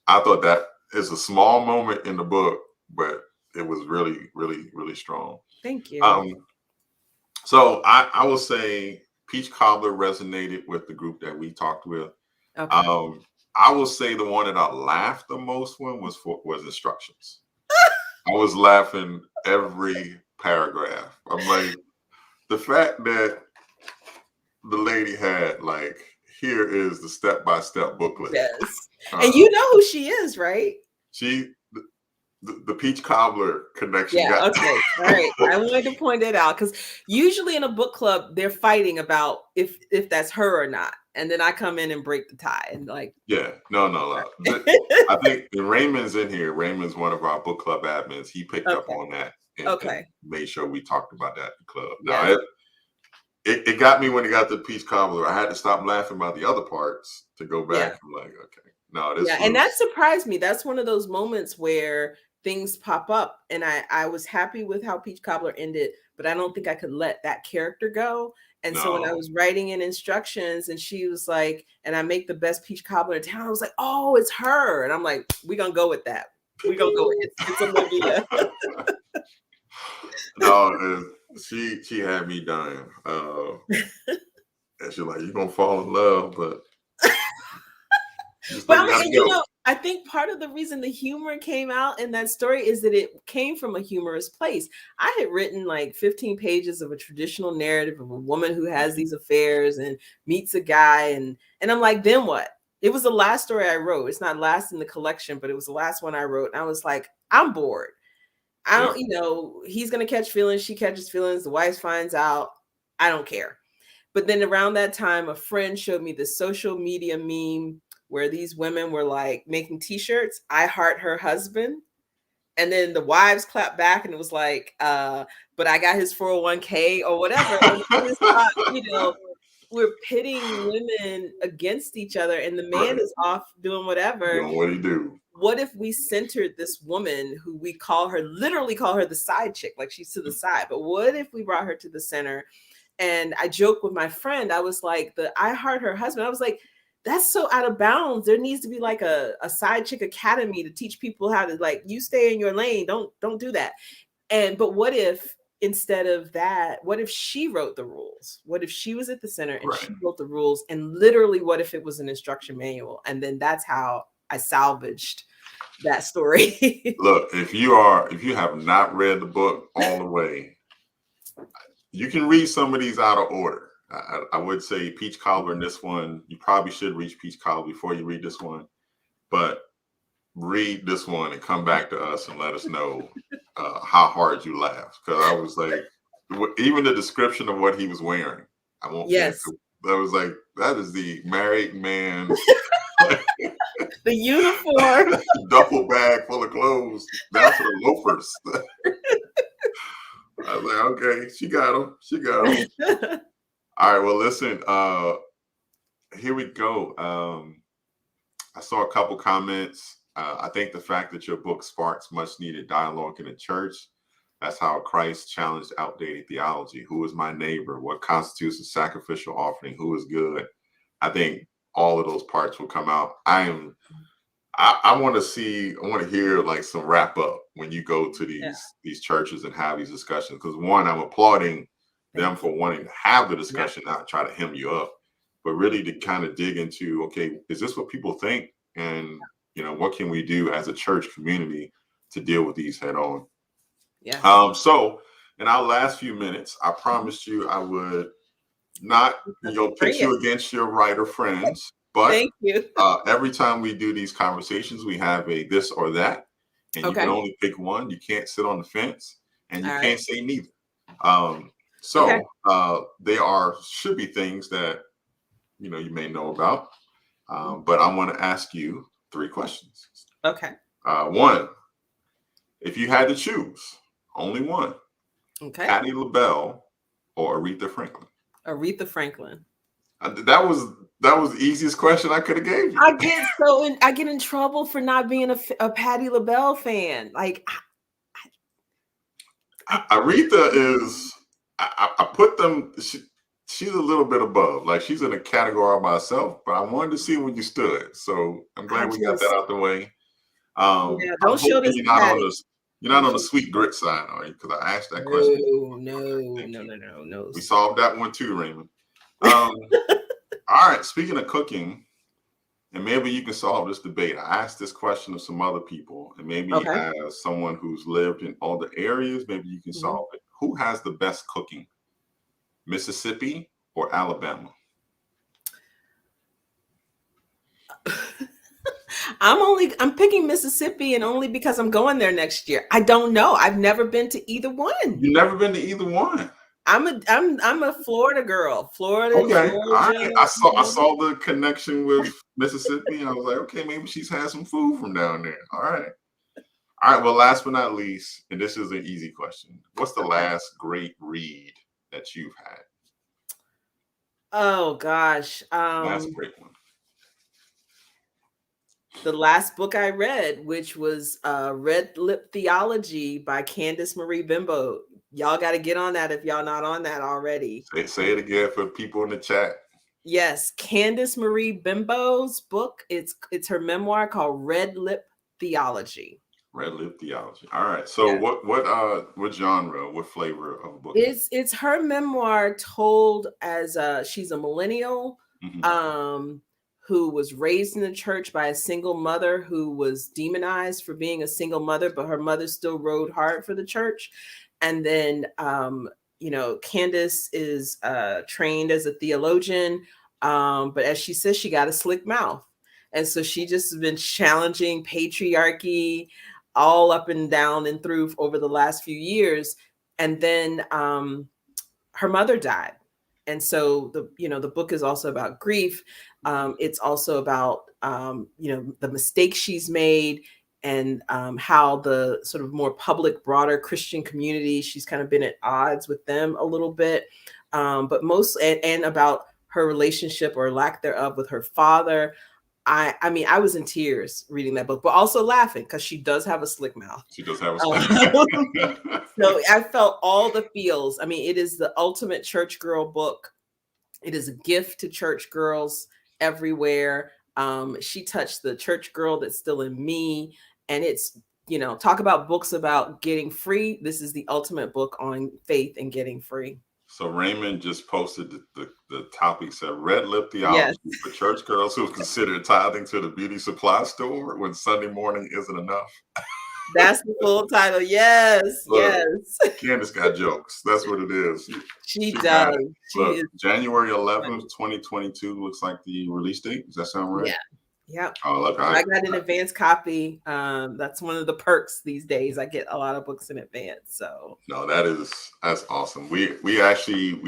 I thought that is a small moment in the book, but it was really, really, really strong. Thank you. So I will say Peach Cobbler resonated with the group that we talked with. Okay. I will say the one that I laughed the most was Instructions. I was laughing every paragraph. I'm like, the fact that the lady had, like, here is the step-by-step booklet. Yes. And you know who she is, right? The Peach Cobbler connection. Yeah, okay. All right. I wanted to point it out because usually in a book club, they're fighting about if that's her or not. And then I come in and break the tie and like. Yeah, no. I think Raymond's in here. Raymond's one of our book club admins. He picked up on that and made sure we talked about that in the club. Now, it got me when it got to Peach Cobbler. I had to stop laughing about the other parts to go back. Yeah. I'm like, okay, no, this. Yeah, and that surprised me. That's one of those moments where things pop up, and I was happy with how Peach Cobbler ended, but I don't think I could let that character go. And so when I was writing in Instructions, and she was like, "And I make the best Peach Cobbler in town," I was like, "Oh, it's her!" And I'm like, "We're gonna go with that. We're gonna go with it. It's Olivia." No. She had me dying. And she's like, "You're gonna fall in love," but I think part of the reason the humor came out in that story is that it came from a humorous place. I had written like 15 pages of a traditional narrative of a woman who has these affairs and meets a guy, and I'm like, then what? It was the last story I wrote. It's not last in the collection, but it was the last one I wrote, and I was like, I'm bored. I don't, he's going to catch feelings. She catches feelings. The wife finds out. I don't care. But then around that time, a friend showed me this social media meme where these women were like making t-shirts. I heart her husband. And then the wives clapped back and it was like, but I got his 401k or whatever. And I just thought, we're pitting women against each other and the man is off doing whatever. Doing what he do. What if we centered this woman who we literally call her the side chick, like she's to the side, but what if we brought her to the center? And I joked with my friend, I was like, I heart her husband. I was like, that's so out of bounds. There needs to be like a side chick academy to teach people how to, like, you stay in your lane. Don't do that. But what if instead of that, what if she wrote the rules? What if she was at the center and she wrote the rules? And literally, what if it was an instruction manual? And then that's how I salvaged that story. Look, if you have not read the book all the way, you can read some of these out of order. I would say Peach Cobbler in this one, you probably should read Peach Cobbler before you read this one, but read this one and come back to us and let us know how hard you laughed. Because I was like, even the description of what he was wearing, I won't get into That was like, that is the married man The uniform. duffel bag full of clothes down to the loafers. I was like, okay, she got him. She got him. All right, well, listen, here we go. I saw a couple comments. I think the fact that your book sparks much needed dialogue in the church. That's how Christ challenged outdated theology. Who is my neighbor? What constitutes a sacrificial offering? Who is good? I think all of those parts will come out. I want to hear like some wrap up when you go to these churches and have these discussions. Because one, I'm applauding them for wanting to have the discussion, not try to hem you up, but really to kind of dig into, okay, is this what people think? And, what can we do as a church community to deal with these head on? Yeah. So in our last few minutes, I promised you I would not, pit you against your writer friends, but thank you. Every time we do these conversations, we have a this or that, and you can only pick one. You can't sit on the fence, and you can't say neither. There should be things that you may know about, but I want to ask you 3 questions. Okay. One, if you had to choose only one, Patti LaBelle or Aretha Franklin? Aretha Franklin. That was the easiest question I could have gave you. I get in trouble for not being a Patti LaBelle fan. Like Aretha is. I put them. She's a little bit above. Like she's in a category by herself. But I wanted to see when you stood. So I'm glad we got that out the way. Don't show this. You're not on the sweet grit side, are you? Because I asked that question. No. We solved that one too, Raymond. All right. Speaking of cooking, and maybe you can solve this debate. I asked this question of some other people, and maybe as someone who's lived in all the areas, maybe you can solve it. Who has the best cooking, Mississippi or Alabama? I'm picking Mississippi, and only because I'm going there next year. I don't know. I've never been to either one. You've never been to either one. I'm a Florida girl. Florida. Okay. Georgia, all right. I saw the connection with Mississippi, and I was like, okay, maybe she's had some food from down there. All right. Well, last but not least, and this is an easy question. What's the last great read that you've had? Oh gosh. Last great one. The last book I read, which was Red Lip Theology by Candace Marie Bimbo. Y'all got to get on that if y'all not on that already. Say it again for people in the chat. Yes, Candace Marie Bimbo's book. It's her memoir called Red Lip Theology. Red Lip Theology. All right. So what genre, what flavor of book? It's her memoir told as she's a millennial who was raised in the church by a single mother who was demonized for being a single mother, but her mother still rode hard for the church. And then Candace is trained as a theologian, but as she says, she got a slick mouth. And so she just has been challenging patriarchy all up and down and through over the last few years. And then her mother died. And so the book is also about grief. It's also about, the mistakes she's made and how the sort of more public, broader Christian community, she's kind of been at odds with them a little bit, but mostly, and about her relationship or lack thereof with her father. I mean, I was in tears reading that book, but also laughing because she does have a slick mouth. She does have a slick mouth. So I felt all the feels. I mean, it is the ultimate church girl book. It is a gift to church girls everywhere. She touched the church girl that's still in me. And it's, talk about books about getting free. This is the ultimate book on faith and getting free. So Raymond just posted the topic, said Red Lip Theology for church girls who consider tithing to the beauty supply store when Sunday morning isn't enough. That's the full title. Yes. Candace got jokes. That's what it is. She does. January 11th, 2022 looks like the release date. Does that sound right? Yeah. Yep. Oh, look, I got an advance copy. That's one of the perks these days. I get a lot of books in advance. So no, that's awesome. We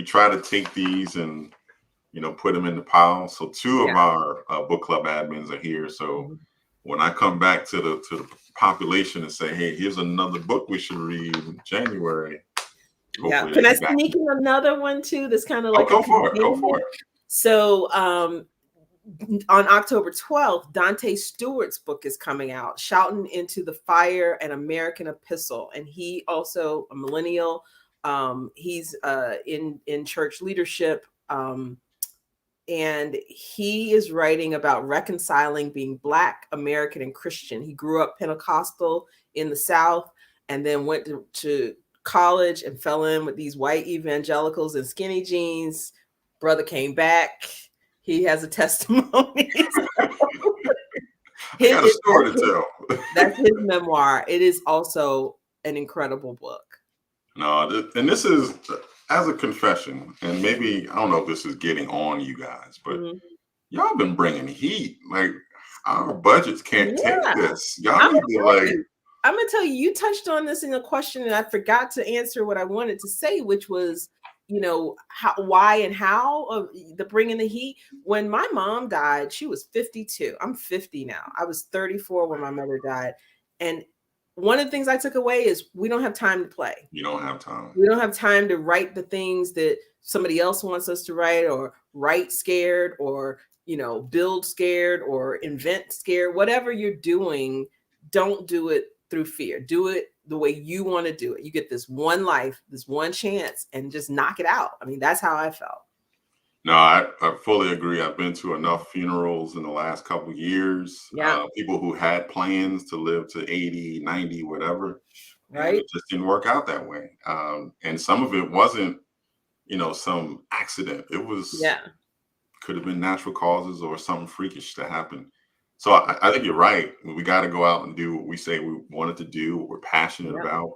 try to take these and put them in the pile. So two of Yeah. our book club admins are here. So when I come back to the population and say, hey, here's another book we should read in January, Yeah. hopefully they Can I be back. sneak in another one too? That's kind of Oh, like a go for it. Go companion. for it. So on October 12th, Dante Stewart's book is coming out, Shouting into the Fire, an American Epistle. And he also a millennial. He's in church leadership. And he is writing about reconciling being Black, American, and Christian. He grew up Pentecostal in the South and then went to college and fell in with these white evangelicals in skinny jeans. Brother came back. He has a testimony. I got a story to tell. That's his memoir. It is also an incredible book. No, and this is as a confession, and maybe I don't know if this is getting on you guys, but y'all been bringing heat. Like our budgets can't take this. Y'all need to like. I'm gonna tell you. You touched on this in a question, and I forgot to answer what I wanted to say, which was, how, why, and how of the bringing the heat. When my mom died, she was 52. I'm 50 now. I was 34 when my mother died, and one of the things I took away is we don't have time to play. You don't have time. We don't have time to write the things that somebody else wants us to write, or write scared, or, build scared, or invent scared. Whatever you're doing, don't do it through fear. Do it the way you want to do it. You get this one life, this one chance, and just knock it out. I mean, that's how I felt. No, I fully agree. I've been to enough funerals in the last couple of years. Yeah. People who had plans to live to 80, 90, whatever. Right. And it just didn't work out that way. And some of it wasn't, some accident. It was, could have been natural causes or something freakish that happened. So I think you're right. We got to go out and do what we say we wanted to do, what we're passionate about.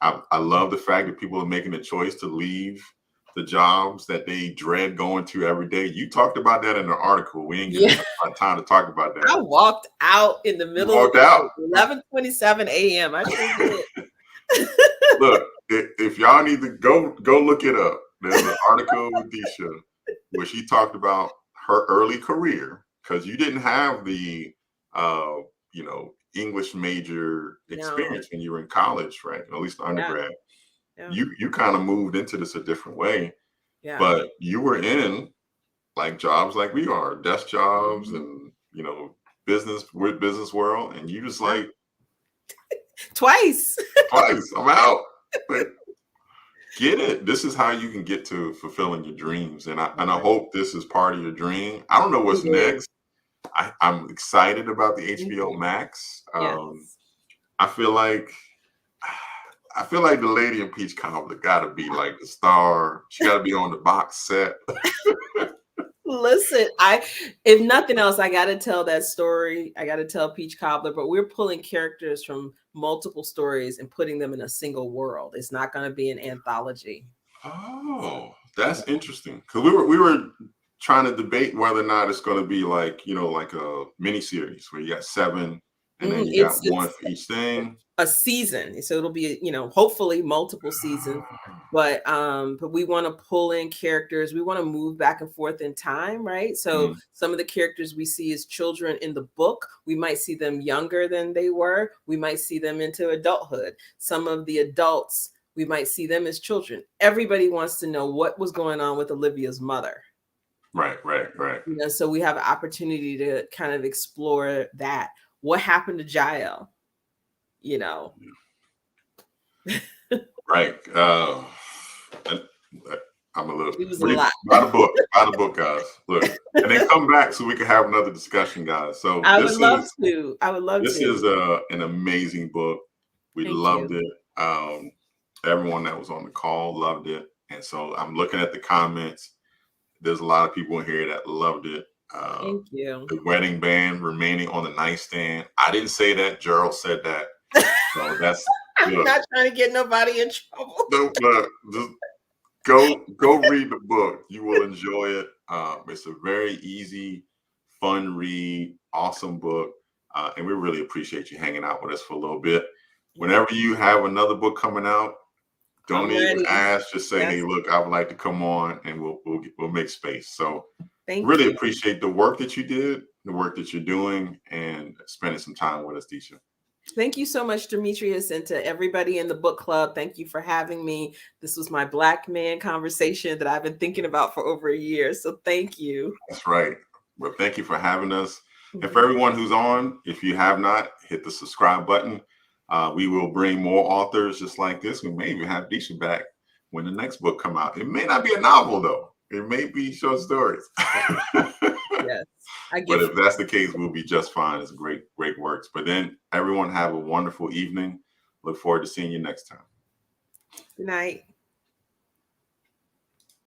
I love the fact that people are making the choice to leave the jobs that they dread going to every day. You talked about that in the article. We ain't getting time to talk about that. I walked out in the middle of 11:27 a.m. I sure did. Look, if y'all need to go look it up. There's an article with Deesha where she talked about her early career, because you didn't have the English major experience when you were in college, right? At least undergrad. You kind of moved into this a different way, but you were in like jobs like we are, desk jobs, and business world, and you just like twice I'm out. But get it. This is how you can get to fulfilling your dreams, and I hope this is part of your dream. I don't know what's next. I'm excited about the HBO Max. I feel like the lady in Peach Cobbler got to be like the star. She got to be on the box set. Listen, if nothing else, I got to tell that story. I got to tell Peach Cobbler, but we're pulling characters from multiple stories and putting them in a single world. It's not going to be an anthology. Oh, that's interesting. Because we were trying to debate whether or not it's going to be like, like a mini series where you got 7 and then you got one for each thing. A season. So it'll be, hopefully multiple seasons. But we want to pull in characters. We want to move back and forth in time, right? So some of the characters we see as children in the book, we might see them younger than they were. We might see them into adulthood. Some of the adults, we might see them as children. Everybody wants to know what was going on with Olivia's mother. Right. So we have an opportunity to kind of explore that. What happened to Jael? Right. I'm a little by the book, guys. Look, and then come back so we can have another discussion, guys. So I would love to. This is an amazing book. We loved it. Everyone that was on the call loved it, and so I'm looking at the comments. There's a lot of people in here that loved it. Thank you. The wedding band remaining on the nightstand. I didn't say that. Gerald said that. So that's. I'm not trying to get nobody in trouble. Just go read the book. You will enjoy it. It's a very easy, fun read. Awesome book, and we really appreciate you hanging out with us for a little bit. Whenever you have another book coming out, Don't I'm even ready. ask. Just say, Yes. "Hey, look, I would like to come on," and we'll make space. So Thank really you. appreciate the work that you did, the work that you're doing, and spending some time with us, Deesha. Thank you so much, Demetrius, and to everybody in the book club. Thank you for having me. This was my Black man conversation that I've been thinking about for over a year. So thank you. That's right. Well, thank you for having us. And for Mhm. everyone who's on, if you have not, hit the subscribe button. We will bring more authors just like this. We may even have Deesha back when the next book come out. It may not be a novel though. It may be short stories. Yes, I But give. if that's the case, we'll be just fine. It's great works. But then everyone have a wonderful evening. Look forward to seeing you next time. Good night.